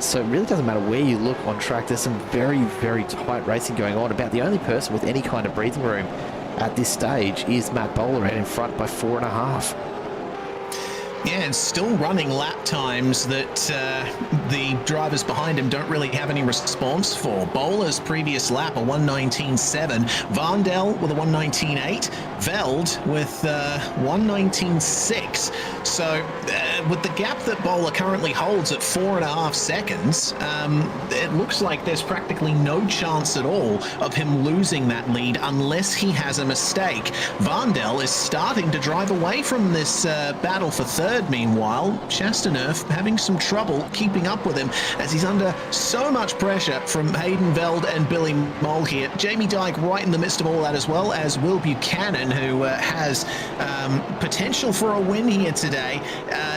So it really doesn't matter where you look on track. There's some very, very tight racing going on. About the only person with any kind of breathing room at this stage is Matt Bowler, out in front by 4.5.
Yeah, and still running lap times that the drivers behind him don't really have any response for. Bowler's previous lap, a 1:19.7. Vandel with a 1:19.8. Veld with 1:19.6. So with the gap that Bowler currently holds at 4.5 seconds, it looks like there's practically no chance at all of him losing that lead unless he has a mistake. Vandel is starting to drive away from this battle for third. Meanwhile, Chasteauneuf having some trouble keeping up with him as he's under so much pressure from Hayden Veld and Billy Mole here. Jamie Dyke right in the midst of all that, as well as Will Buchanan, who has potential for a win here today.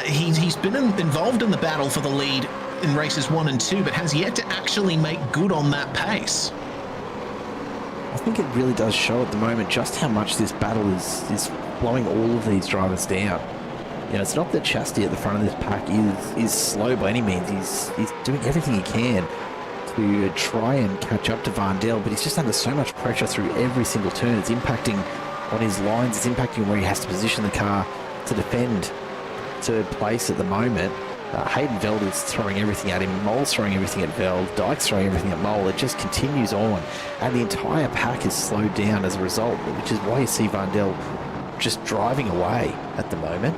He's been involved in the battle for the lead in races 1 and 2, but has yet to actually make good on that pace.
I think it really does show at the moment just how much this battle is blowing all of these drivers down. You know, it's not that Chasty at the front of this pack is slow by any means. He's doing everything he can to try and catch up to Vandel, but he's just under so much pressure through every single turn. It's impacting on his lines. It's impacting where he has to position the car to defend third place at the moment. Hayden Veld is throwing everything at him. Mole's throwing everything at Veld. Dyke's throwing everything at Mole. It just continues on, and the entire pack is slowed down as a result, which is why you see Vandel just driving away at the moment.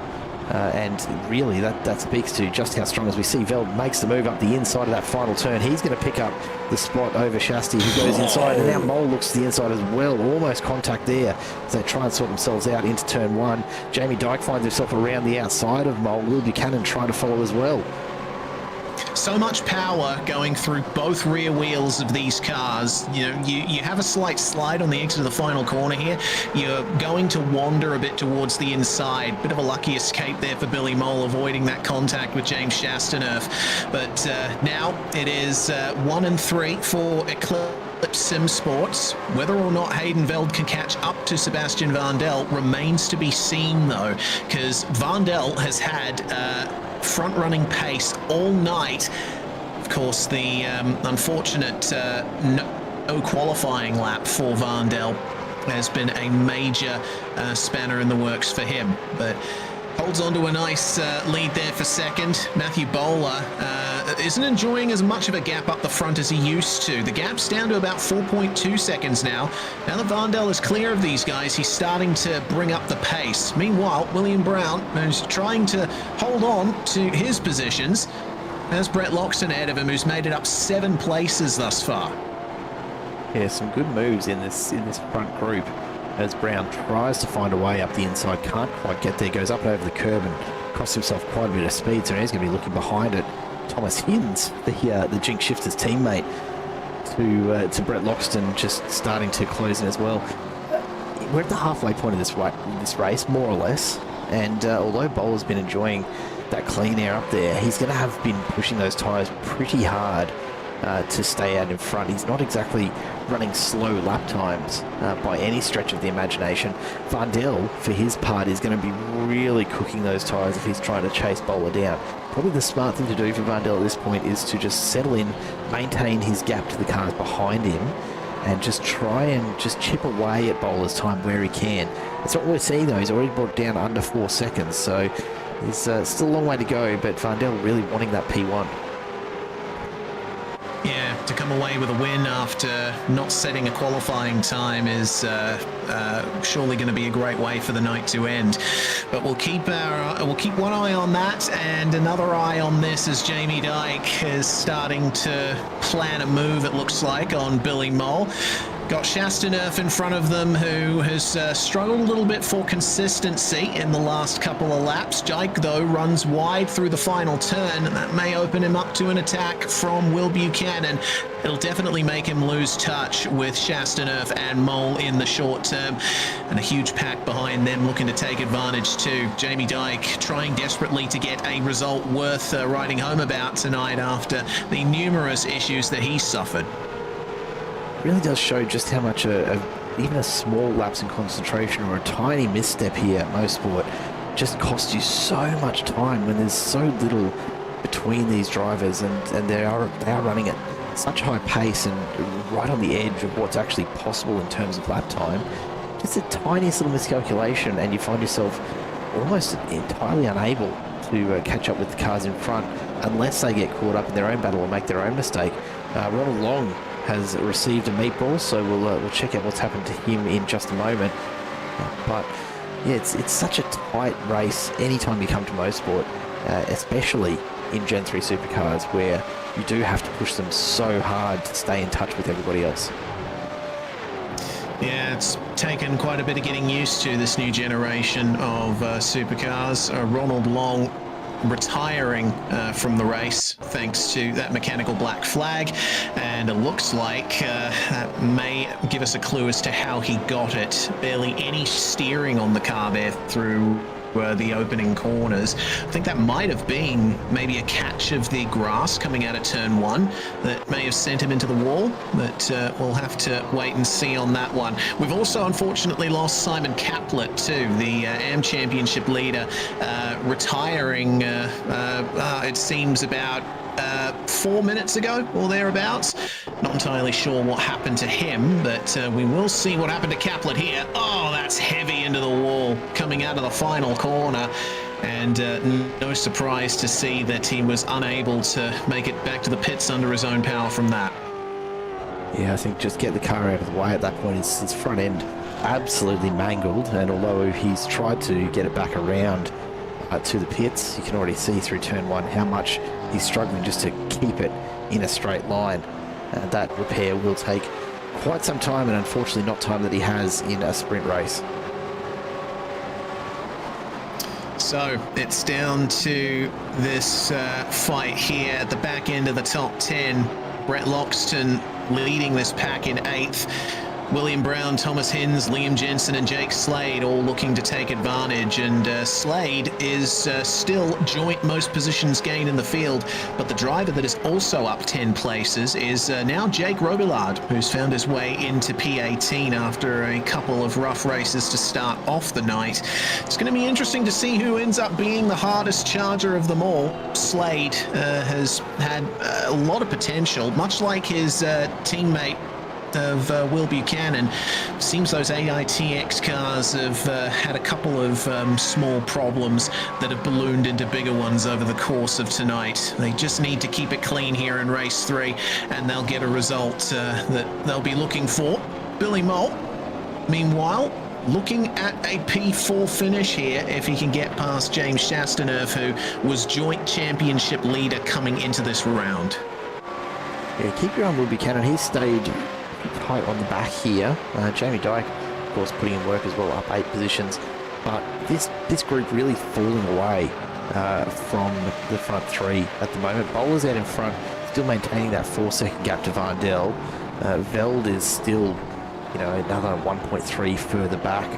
And really that speaks to just how strong, as we see Veld makes the move up the inside of that final turn. He's going to pick up the spot over Shasti, who goes inside, and now Mole looks to the inside as well. Almost contact there as they try and sort themselves out into turn 1. Jamie Dyke finds himself around the outside of Mole. Will Buchanan trying to follow as well.
So much power going through both rear wheels of these cars. You know, you have a slight slide on the exit of the final corner here. You're going to wander a bit towards the inside. Bit of a lucky escape there for Billy Mole, avoiding that contact with James Chasteauneuf. But now it is 1 and 3 for Eclipse Sim Sports. Whether or not Hayden Veld can catch up to Sebastian Vandel remains to be seen, though, because Vandel has had front-running pace all night. Of course, the unfortunate no qualifying lap for Vandel has been a major spanner in the works for him, but holds on to a nice lead there for second. Matthew Bowler isn't enjoying as much of a gap up the front as he used to. The gap's down to about 4.2 seconds now. Now that Vandel is clear of these guys, he's starting to bring up the pace. Meanwhile, William Brown, who's trying to hold on to his positions, has Brett Loxton ahead of him, who's made it up 7 places thus far.
Yeah, some good moves in this front group, as Brown tries to find a way up the inside, can't quite get there, goes up and over the curb and costs himself quite a bit of speed, so he's going to be looking behind it. Thomas Hinds, the Jinx Shifters teammate, to Brett Loxton, just starting to close in as well. We're at the halfway point of this race, more or less, and although Bowler's been enjoying that clean air up there, he's going to have been pushing those tyres pretty hard to stay out in front. He's not exactly running slow lap times by any stretch of the imagination. Vandel, for his part, is going to be really cooking those tyres if he's trying to chase Bowler down. Probably the smart thing to do for Vandel at this point is to just settle in, maintain his gap to the cars behind him, and just try and just chip away at Bowler's time where he can. That's what we're seeing though. He's already brought it down under 4 seconds, so there's still a long way to go, but Vandel really wanting that P1.
Yeah, to come away with a win after not setting a qualifying time is surely going to be a great way for the night to end. But we'll keep one eye on that, and another eye on this as Jamie Dyke is starting to plan a move, it looks like, on Billy Mole. Got Chastaneuf in front of them, who has struggled a little bit for consistency in the last couple of laps. Dyke, though, runs wide through the final turn, and that may open him up to an attack from Will Buchanan. It'll definitely make him lose touch with Chastaneuf and Mole in the short term, and a huge pack behind them looking to take advantage too. Jamie Dyke trying desperately to get a result worth writing home about tonight after the numerous issues that he suffered.
Really does show just how much even a small lapse in concentration or a tiny misstep here at Mosport just costs you so much time when there's so little between these drivers, and they are running at such high pace and right on the edge of what's actually possible in terms of lap time. Just the tiniest little miscalculation and you find yourself almost entirely unable to catch up with the cars in front unless they get caught up in their own battle or make their own mistake. Ronald Long has received a meatball, so we'll check out what's happened to him in just a moment. But yeah, it's such a tight race anytime you come to Mosport, especially in Gen 3 supercars, where you do have to push them so hard to stay in touch with everybody else.
Yeah, it's taken quite a bit of getting used to, this new generation of supercars. Ronald Long retiring from the race thanks to that mechanical black flag, and it looks like that may give us a clue as to how he got it. Barely any steering on the car there through the opening corners. I think that might have been maybe a catch of the grass coming out of turn 1 that may have sent him into the wall, but we'll have to wait and see on that one. We've also unfortunately lost Simon Caplett too, the AM Championship leader, retiring it seems about 4 minutes ago or thereabouts. Not entirely sure what happened to him, but we will see what happened to Caplett here. Oh, that's heavy into the wall coming out of the final corner, and no surprise to see that he was unable to make it back to the pits under his own power from that.
Yeah, I think just get the car out of the way at that point. His front end absolutely mangled, and although he's tried to get it back around to the pits, you can already see through turn 1 how much he's struggling just to keep it in a straight line. That repair will take quite some time, and unfortunately not time that he has in a sprint race.
So it's down to this fight here at the back end of the top 10. Brett Loxton leading this pack in 8th. William Brown, Thomas Hinz, Liam Jensen and Jake Slade all looking to take advantage, and Slade is still joint most positions gained in the field, but the driver that is also up 10 places is now Jake Robillard, who's found his way into P18 after a couple of rough races to start off the night. It's going to be interesting to see who ends up being the hardest charger of them all. Slade has had a lot of potential, much like his teammate of Will Buchanan. Seems those AITX cars have had a couple of small problems that have ballooned into bigger ones over the course of tonight. They just need to keep it clean here in race 3, and they'll get a result that they'll be looking for. Billy Mole, meanwhile, looking at a P4 finish here if he can get past James Chastaneuf, who was joint championship leader coming into this round.
Yeah, keep your eye on Will Buchanan. He stayed tight on the back here. Jamie Dyke, of course, putting in work as well, up 8 positions. But this group really falling away from the front 3 at the moment. Bowler's out in front, still maintaining that 4-second gap to Vandel. Veld is still, another 1.3 further back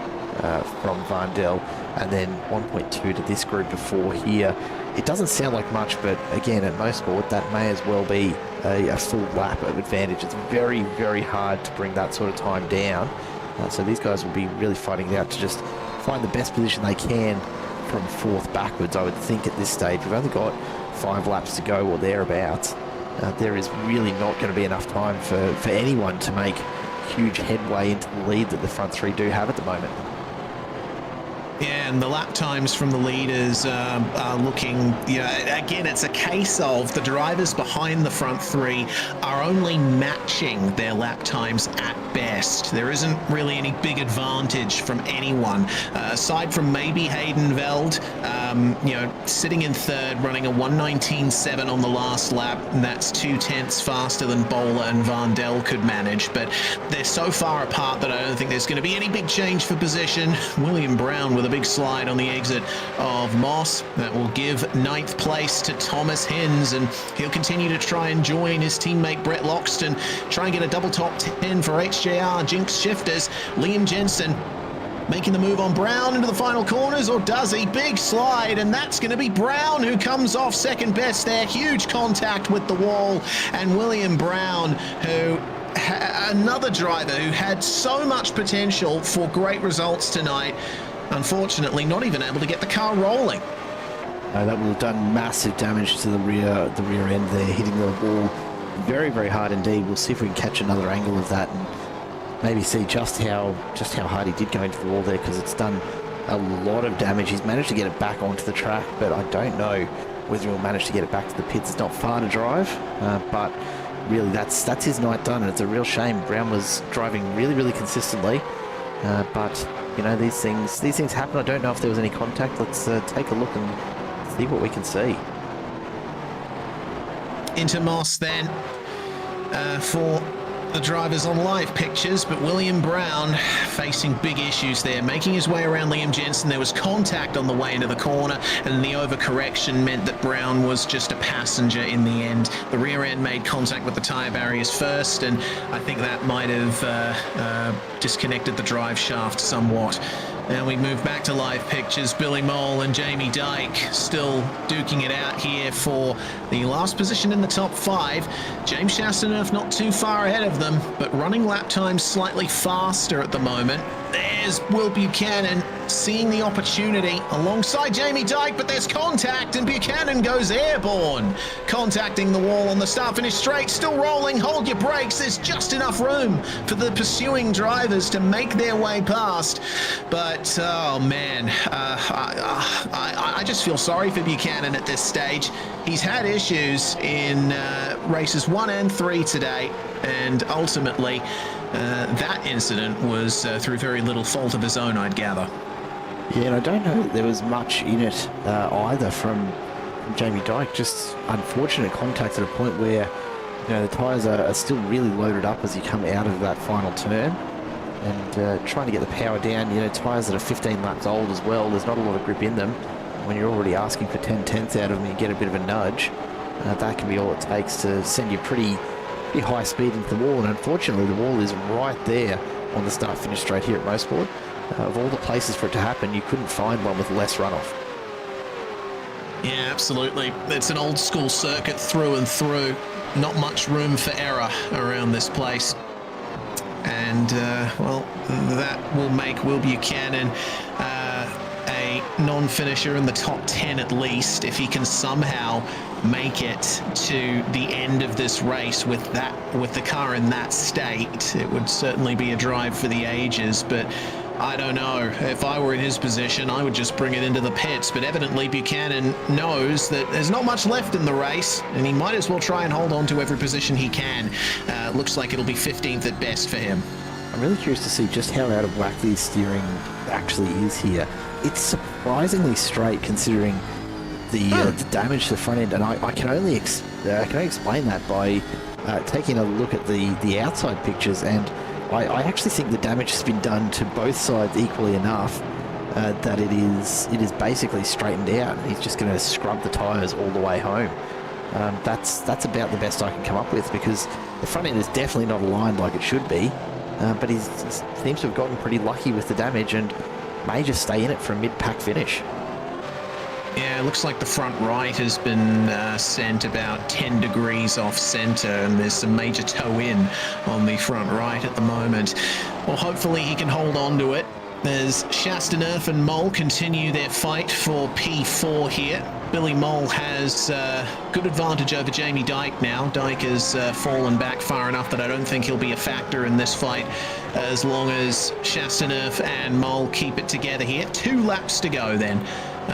from Vandel, and then 1.2 to this group before here. It doesn't sound like much, but again, at Mosport, that may as well be a full lap of advantage. It's very, very hard to bring that sort of time down. So these guys will be really fighting it out to just find the best position they can from 4th backwards, I would think, at this stage. We've only got 5 laps to go or thereabouts. There is really not going to be enough time for anyone to make huge headway into the lead that the front three do have at the moment.
Yeah, and the lap times from the leaders are looking, again, it's a case of the drivers behind the front three are only matching their lap times at best. There isn't really any big advantage from anyone, aside from maybe Hayden Veld, sitting in third, running a 1:19.7 on the last lap, and that's 2/10 faster than Bowler and Vandel could manage, but they're so far apart that I don't think there's going to be any big change for position. William Brown with a big slide on the exit of Moss. That will give 9th place to Thomas Hins, and he'll continue to try and join his teammate Brett Loxton, try and get a double top 10 for HJR Jinx Shifters. Liam Jensen making the move on Brown into the final corners, or does he? Big slide, and that's going to be Brown who comes off second best there. Huge contact with the wall, and William Brown, who another driver who had so much potential for great results tonight, unfortunately not even able to get the car rolling.
That will have done massive damage to the rear end there, hitting the wall very, very hard indeed. We'll see if we can catch another angle of that and maybe see just how hard he did go into the wall there, because it's done a lot of damage. He's managed to get it back onto the track, but I don't know whether he'll manage to get it back to the pits. It's not far to drive, but really that's his night done, and it's a real shame. Brown was driving really, really consistently, but these things happen. I don't know if there was any contact. Let's take a look and see what we can see.
Into Moss then for the drivers on live pictures, but William Brown facing big issues there, making his way around Liam Jensen. There was contact on the way into the corner, and the overcorrection meant that Brown was just a passenger in the end. The rear end made contact with the tyre barriers first, and I think that might have disconnected the drive shaft somewhat. Now we move back to live pictures. Billy Mole and Jamie Dyke still duking it out here for the last position in the top 5. James Chastaneuf not too far ahead of them, but running lap times slightly faster at the moment. There's Will Buchanan seeing the opportunity alongside Jamie Dyke, but there's contact and Buchanan goes airborne. Contacting the wall on the start-finish straight, still rolling, hold your brakes. There's just enough room for the pursuing drivers to make their way past. But, oh man, I just feel sorry for Buchanan at this stage. He's had issues in races 1 and 3 today, and ultimately that incident was through very little fault of his own, I'd gather.
Yeah, and I don't know that there was much in it either from Jamie Dyke. Just unfortunate contact at a point where the tyres are still really loaded up as you come out of that final turn, and trying to get the power down. Tyres that are 15 laps old as well, there's not a lot of grip in them. When you're already asking for 10/10ths out of them, you get a bit of a nudge. That can be all it takes to send you pretty high speed into the wall, and unfortunately the wall is right there on the start-finish straight here at Mosport. Of all the places for it to happen, you couldn't find one with less runoff.
Yeah, absolutely. It's an old school circuit through and through. Not much room for error around this place. And, that will make Will Buchanan a non-finisher in the top 10 at least, if he can somehow make it to the end of this race with the car in that state. It would certainly be a drive for the ages, but I don't know. If I were in his position, I would just bring it into the pits, but evidently Buchanan knows that there's not much left in the race, and he might as well try and hold on to every position he can. Looks like it'll be 15th at best for him.
I'm really curious to see just how out of whack the steering actually is here. It's surprisingly straight considering the damage to the front end, and I can only explain that by taking a look at the outside pictures, and I actually think the damage has been done to both sides equally enough that it is basically straightened out. He's just going to scrub the tyres all the way home. That's about the best I can come up with, because the front end is definitely not aligned like it should be, but he seems to have gotten pretty lucky with the damage and may just stay in it for a mid-pack finish.
Yeah, it looks like the front right has been sent about 10 degrees off centre, and there's some major toe in on the front right at the moment. Well, hopefully he can hold on to it As Chastaneuf and Mole continue their fight for P4 here. Billy Mole has good advantage over Jamie Dyke now. Dyke has fallen back far enough that I don't think he'll be a factor in this fight as long as Chastaneuf and Mole keep it together here. 2 laps to go then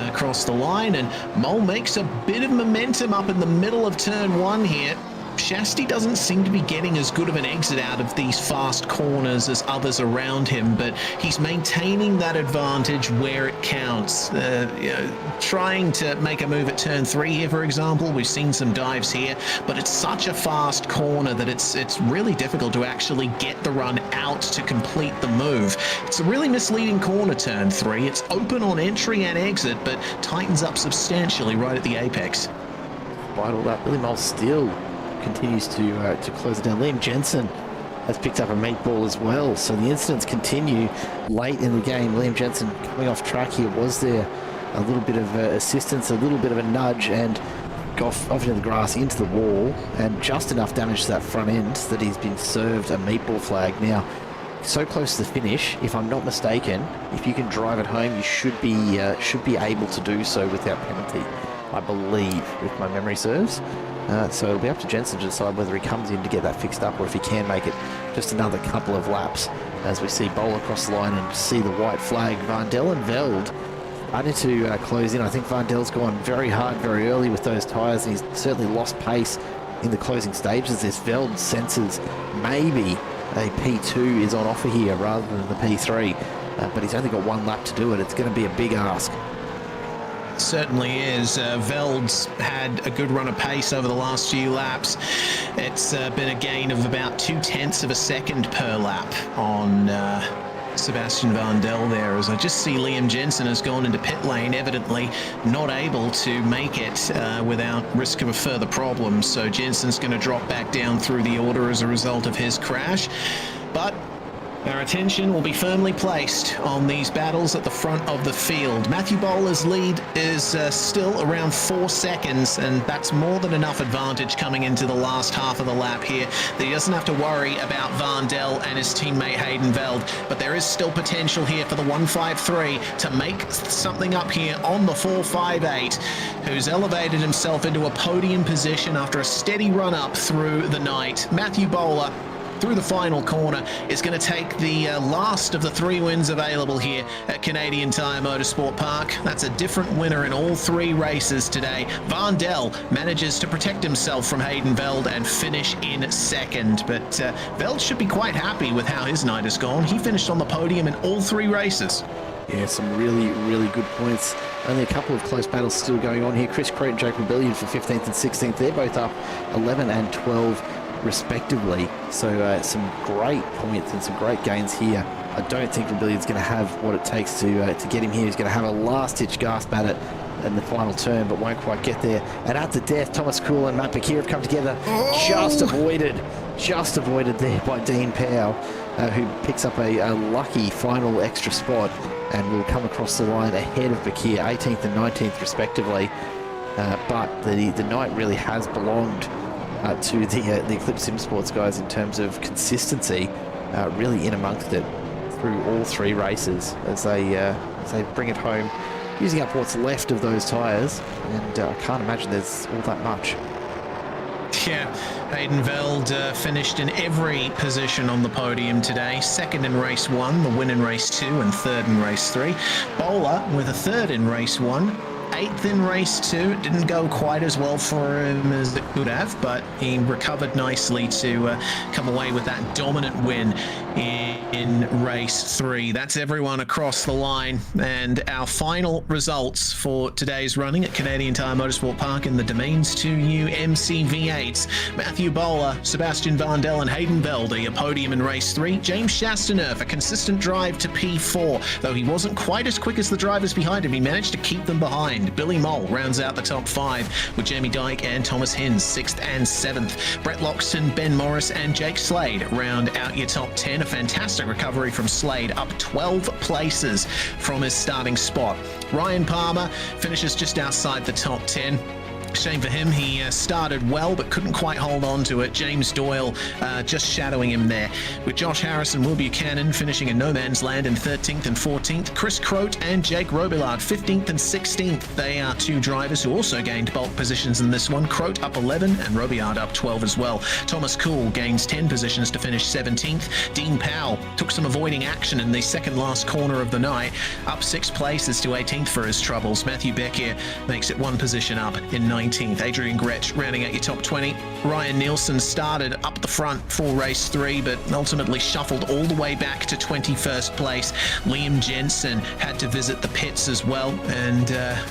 across the line, and Mole makes a bit of momentum up in the middle of turn 1 here. Shasti doesn't seem to be getting as good of an exit out of these fast corners as others around him, but he's maintaining that advantage where it counts. Trying to make a move at turn 3 here, for example. We've seen some dives here, but it's such a fast corner that it's really difficult to actually get the run out to complete the move. It's a really misleading corner, turn 3. It's open on entry and exit, but tightens up substantially right at the apex.
Despite all that, Billy Mole still continues to close it down. Liam Jensen has picked up a meatball as well, so the incidents continue late in the game. Liam Jensen coming off track here. Was there a little bit of assistance, a little bit of a nudge, and off into the grass, into the wall, and just enough damage to that front end that he's been served a meatball flag. Now, so close to the finish, if I'm not mistaken, if you can drive it home, you should be able to do so without penalty, I believe, if my memory serves. So it'll be up to Jensen to decide whether he comes in to get that fixed up or if he can make it just another couple of laps as we see Bowler across the line and see the white flag. Vandel and Veld starting to close in. I think Vandel's gone very hard very early with those tyres, and he's certainly lost pace in the closing stages. This Veld senses maybe a P2 is on offer here rather than the P3, but he's only got 1 lap to do it. It's going to be a big ask.
Certainly is. Veld's had a good run of pace over the last few laps. It's been a gain of about 0.2 of a second per lap on Sebastian Vandel there, as I just see Liam Jensen has gone into pit lane, evidently not able to make it without risk of a further problem. So Jensen's going to drop back down through the order as a result of his crash. But our attention will be firmly placed on these battles at the front of the field. Matthew Bowler's lead is still around 4 seconds, and that's more than enough advantage coming into the last half of the lap here that he doesn't have to worry about Vandel and his teammate Hayden Veld. But there is still potential here for the 153 to make something up here on the 458, who's elevated himself into a podium position after a steady run up through the night. Matthew Bowler, through the final corner, is going to take the last of the 3 wins available here at Canadian Tire Motorsport Park. That's a different winner in all 3 races today. Vandel manages to protect himself from Hayden Veld and finish in second, but Veld should be quite happy with how his night has gone. He finished on the podium in all 3 races.
Yeah, some really good points. Only a couple of close battles still going on here. Chris Crete and Jake Rebellion for 15th and 16th. They're both up 11 and 12 respectively. So some great points and some great gains here. I don't think Rebellion's going to have what it takes to get him here. He's going to have a last-ditch gasp at it in the final turn, but won't quite get there. And at the death, Thomas Cool and Matt Bakir have come together. Just avoided there by Dean Powell, who picks up a lucky final extra spot and will come across the line ahead of Bakir, 18th and 19th respectively. But the night really has belonged to the Eclipse Sim Sports guys in terms of consistency, really in amongst it through all 3 races as they bring it home, using up what's left of those tyres, and I can't imagine there's all that much.
Yeah, Hayden Veld finished in every position on the podium today. 2nd in race 1, the win in race 2, and 3rd in race 3. Bowler with a 3rd in race 1. 8th in race 2. It didn't go quite as well for him as it could have, but he recovered nicely to come away with that dominant win in race 3. That's everyone across the line, and our final results for today's running at Canadian Tire Motorsport Park in the Domains2U MCV8s. Matthew Bowler, Sebastian Vandel and Hayden Veld a podium in race 3. James Chastaneuf, a consistent drive to P4, though he wasn't quite as quick as the drivers behind him. He managed to keep them behind. Billy Mole rounds out the top 5 with Jamie Dyke and Thomas Hins 6th and 7th. Brett Loxton, Ben Morris and Jake Slade round out your top 10. A fantastic recovery from Slade, up 12 places from his starting spot. Ryan Palmer finishes just outside the top 10. Shame for him. He started well, but couldn't quite hold on to it. James Doyle just shadowing him there. With Josh Harrison, Will Buchanan finishing in no man's land in 13th and 14th. Chris Croat and Jake Robillard, 15th and 16th. They are two drivers who also gained bulk positions in this one. Croat up 11 and Robillard up 12 as well. Thomas Kuhl gains 10 positions to finish 17th. Dean Powell took some avoiding action in the second last corner of the night. Up 6 places to 18th for his troubles. Matthew Becker makes it 1 position up in 19th. Adrian Gretsch rounding out your top 20. Ryan Nielsen started up the front for race 3, but ultimately shuffled all the way back to 21st place. Liam Jensen had to visit the pits as well and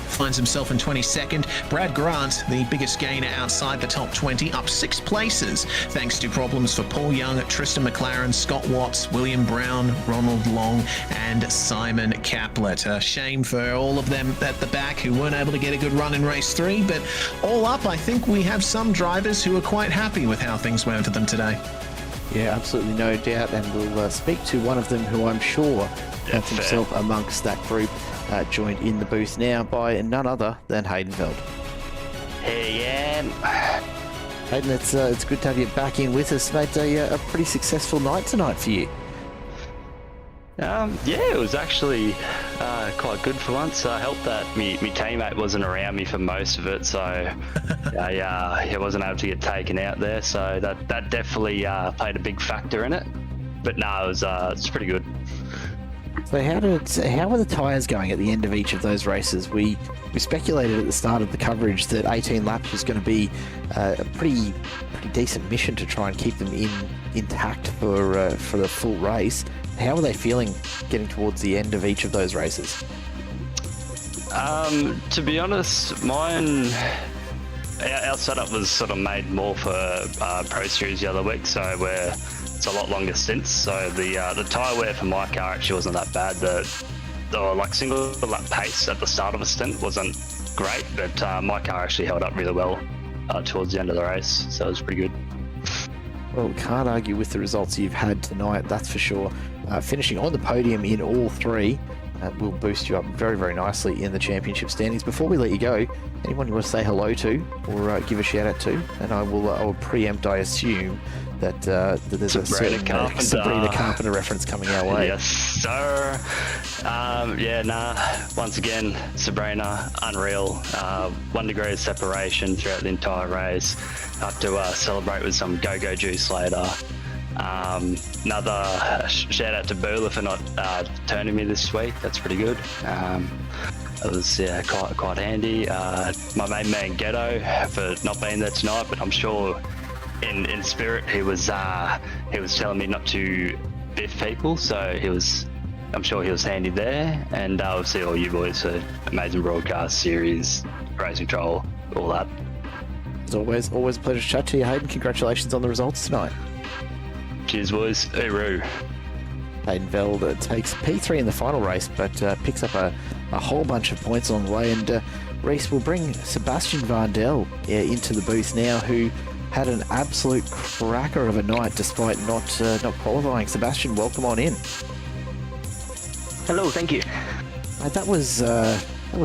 finds himself in 22nd. Brad Grant, the biggest gainer outside the top 20, up 6 places thanks to problems for Paul Young, Tristan McLaren, Scott Watts, William Brown, Ronald Long and Simon Caplet. A shame for all of them at the back who weren't able to get a good run in race 3, but all up, I think we have some drivers who are quite happy with how things went for them today.
Yeah, absolutely no doubt, and we'll speak to one of them who I'm sure finds himself amongst that group, joined in the booth now by none other than Hayden Veld.
Hey,
Hayden, it's good to have you back in with us, mate. A pretty successful night tonight for you.
yeah, it was actually quite good for once. I helped that my teammate wasn't around me for most of it, so I wasn't able to get taken out there. So that definitely played a big factor in it. But no, it's pretty good.
So how were the tyres going at the end of each of those races? We speculated at the start of the coverage that 18 laps was going to be a pretty decent mission to try and keep them intact for the full race. How are they feeling getting towards the end of each of those races?
To be honest, our setup was sort of made more for Pro Series the other week, so it's a lot longer stints. So the tyre wear for my car actually wasn't that bad. The single lap pace at the start of a stint wasn't great, but my car actually held up really well towards the end of the race, so it was pretty good.
Well, can't argue with the results you've had tonight, that's for sure. Finishing on the podium in all 3 will boost you up very, very nicely in the championship standings. Before we let you go, anyone you want to say hello to or give a shout out to? And I will preempt, I assume, that there's a certain Sabrina Carpenter reference coming our way.
Yes, sir. Once again, Sabrina, unreal. 1 degree of separation throughout the entire race. Have to celebrate with some go-go juice later. Another shout out to Bula for not turning me this week. That's pretty good. It was quite handy. My main man Ghetto for not being there tonight, but I'm sure in spirit he was telling me not to biff people, so I'm sure he was handy there. And obviously all you boys for amazing broadcast series, race control, all that.
As always a pleasure to chat to you, Hayden. Congratulations on the results tonight.
Cheers, boys. Hooroo.
Hayden Veld takes P3 in the final race, but picks up a whole bunch of points along the way. And Reese will bring Sebastian Vandel into the booth now, who had an absolute cracker of a night despite not qualifying. Sebastian, welcome on in.
Hello, thank you.
That was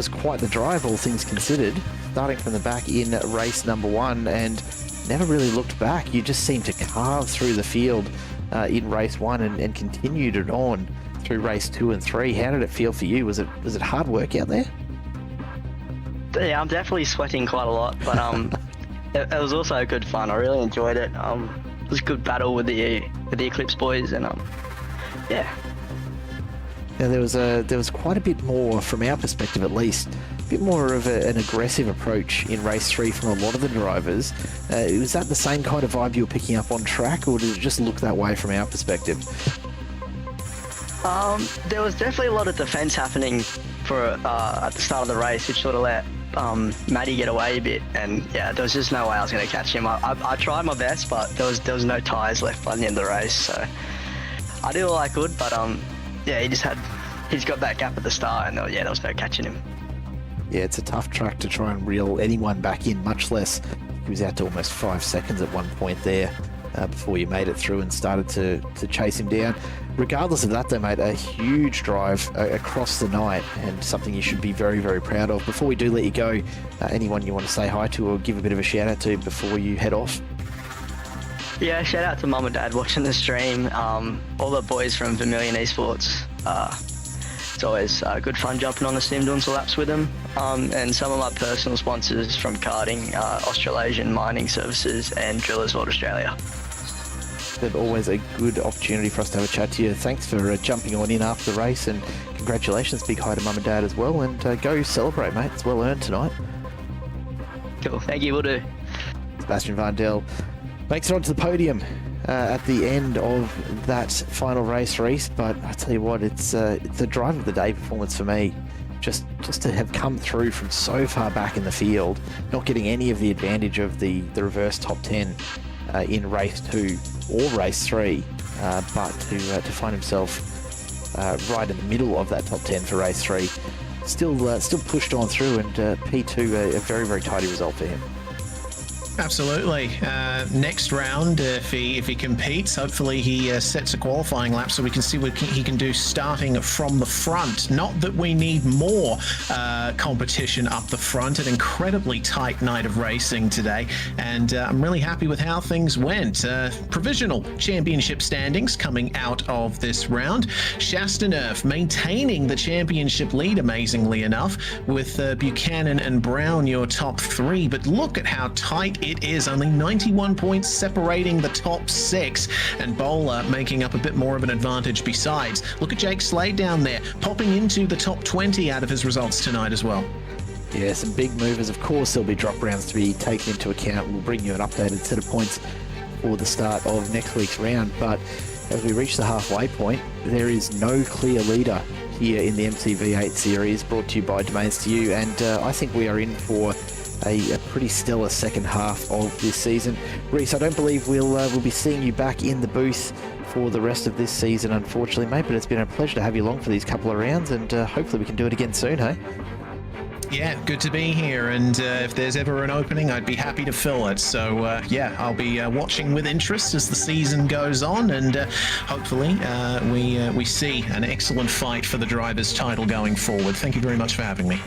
quite the drive, all things considered. Starting from the back in race number 1 and never really looked back. You just seemed to carve through the field in race 1 and continued it on through race 2 and 3. How did it feel for you? Was it hard work out there?
Yeah, I'm definitely sweating quite a lot, but it was also good fun. I really enjoyed it. It was a good battle with the Eclipse boys, and yeah.
Now there was quite a bit more, from our perspective at least, a bit more of an aggressive approach in race 3 from a lot of the drivers. Was that the same kind of vibe you were picking up on track, or did it just look that way from our perspective?
There was definitely a lot of defense happening at the start of the race, which sort of let Matty get away a bit, and yeah, there was just no way I was going to catch him. I tried my best, but there was no tyres left by the end of the race, so I did all I could, but yeah, he's got that gap at the start, and there was no catching him.
Yeah, it's a tough track to try and reel anyone back in, much less he was out to almost 5 seconds at one point there. before you made it through and started to chase him down. Regardless of that though, mate, a huge drive across the night and something you should be very, very proud of. Before we do let you go, anyone you want to say hi to or give a bit of a shout out to before you head off?
Yeah, shout out to Mum and Dad watching the stream. All the boys from Vermilion Esports. It's always good fun jumping on the sim, doing some laps with them. And some of my personal sponsors from karting, Australasian Mining Services and Drillers World Australia.
It's always a good opportunity for us to have a chat to you. Thanks for jumping on in after the race, and congratulations. Big hi to Mum and Dad as well, and go celebrate, mate. It's well earned tonight.
Cool, thank you, will do.
Sebastian Vandel makes it onto the podium at the end of that final race, Reese. But I tell you what, it's the drive of the day performance for me. Just to have come through from so far back in the field, not getting any of the advantage of the reverse top 10 in race 2 or race 3, but to find himself right in the middle of that top 10 for race 3, still pushed on through, and P2 a very, very tidy result for him.
Absolutely. Next round, if he competes, hopefully he sets a qualifying lap so we can see what he can do starting from the front. Not that we need more competition up the front. An incredibly tight night of racing today, and I'm really happy with how things went. Provisional championship standings coming out of this round. Chastaneuf maintaining the championship lead, amazingly enough, with Buchanan and Brown your top 3. But look at how tight it is. Only 91 points separating the top 6, and Bowler making up a bit more of an advantage besides. Look at Jake Slade down there, popping into the top 20 out of his results tonight as well.
Yeah, some big movers. Of course, there'll be drop rounds to be taken into account. We'll bring you an updated set of points for the start of next week's round. But as we reach the halfway point, there is no clear leader here in the MCV8 series, brought to you by Domains2U, and I think we are in for a pretty stellar second half of this season. Reese, I don't believe we'll be seeing you back in the booth for the rest of this season, unfortunately, mate, but it's been a pleasure to have you along for these couple of rounds, and hopefully we can do it again soon, hey?
Yeah, good to be here, and if there's ever an opening, I'd be happy to fill it. So yeah, I'll be watching with interest as the season goes on, and hopefully we see an excellent fight for the driver's title going forward. Thank you very much for having me.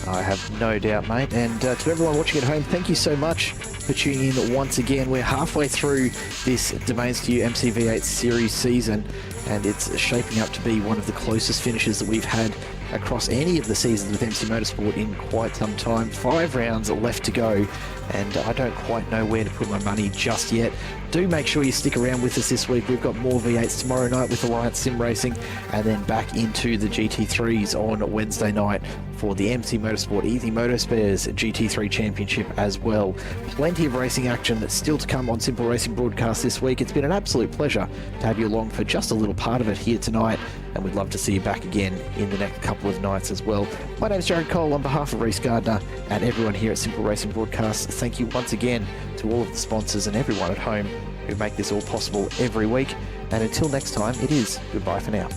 I have no doubt, mate. And to everyone watching at home, thank you so much for tuning in once again. We're halfway through this Domains2U MCV8 series season, and it's shaping up to be one of the closest finishes that we've had across any of the seasons with MC Motorsport in quite some time. 5 rounds left to go, and I don't quite know where to put my money just yet. Do make sure you stick around with us this week. We've got more V8s tomorrow night with Alliance Sim Racing, and then back into the GT3s on Wednesday night for the MC Motorsport Easy Motospares GT3 Championship as well. Plenty of racing action still to come on Simple Racing Broadcast this week. It's been an absolute pleasure to have you along for just a little part of it here tonight, and we'd love to see you back again in the next couple of nights as well. My name's Jared Cole. On behalf of Reese Gardner and everyone here at Simple Racing Broadcast, thank you once again to all of the sponsors and everyone at home who make this all possible every week. And until next time, it is goodbye for now.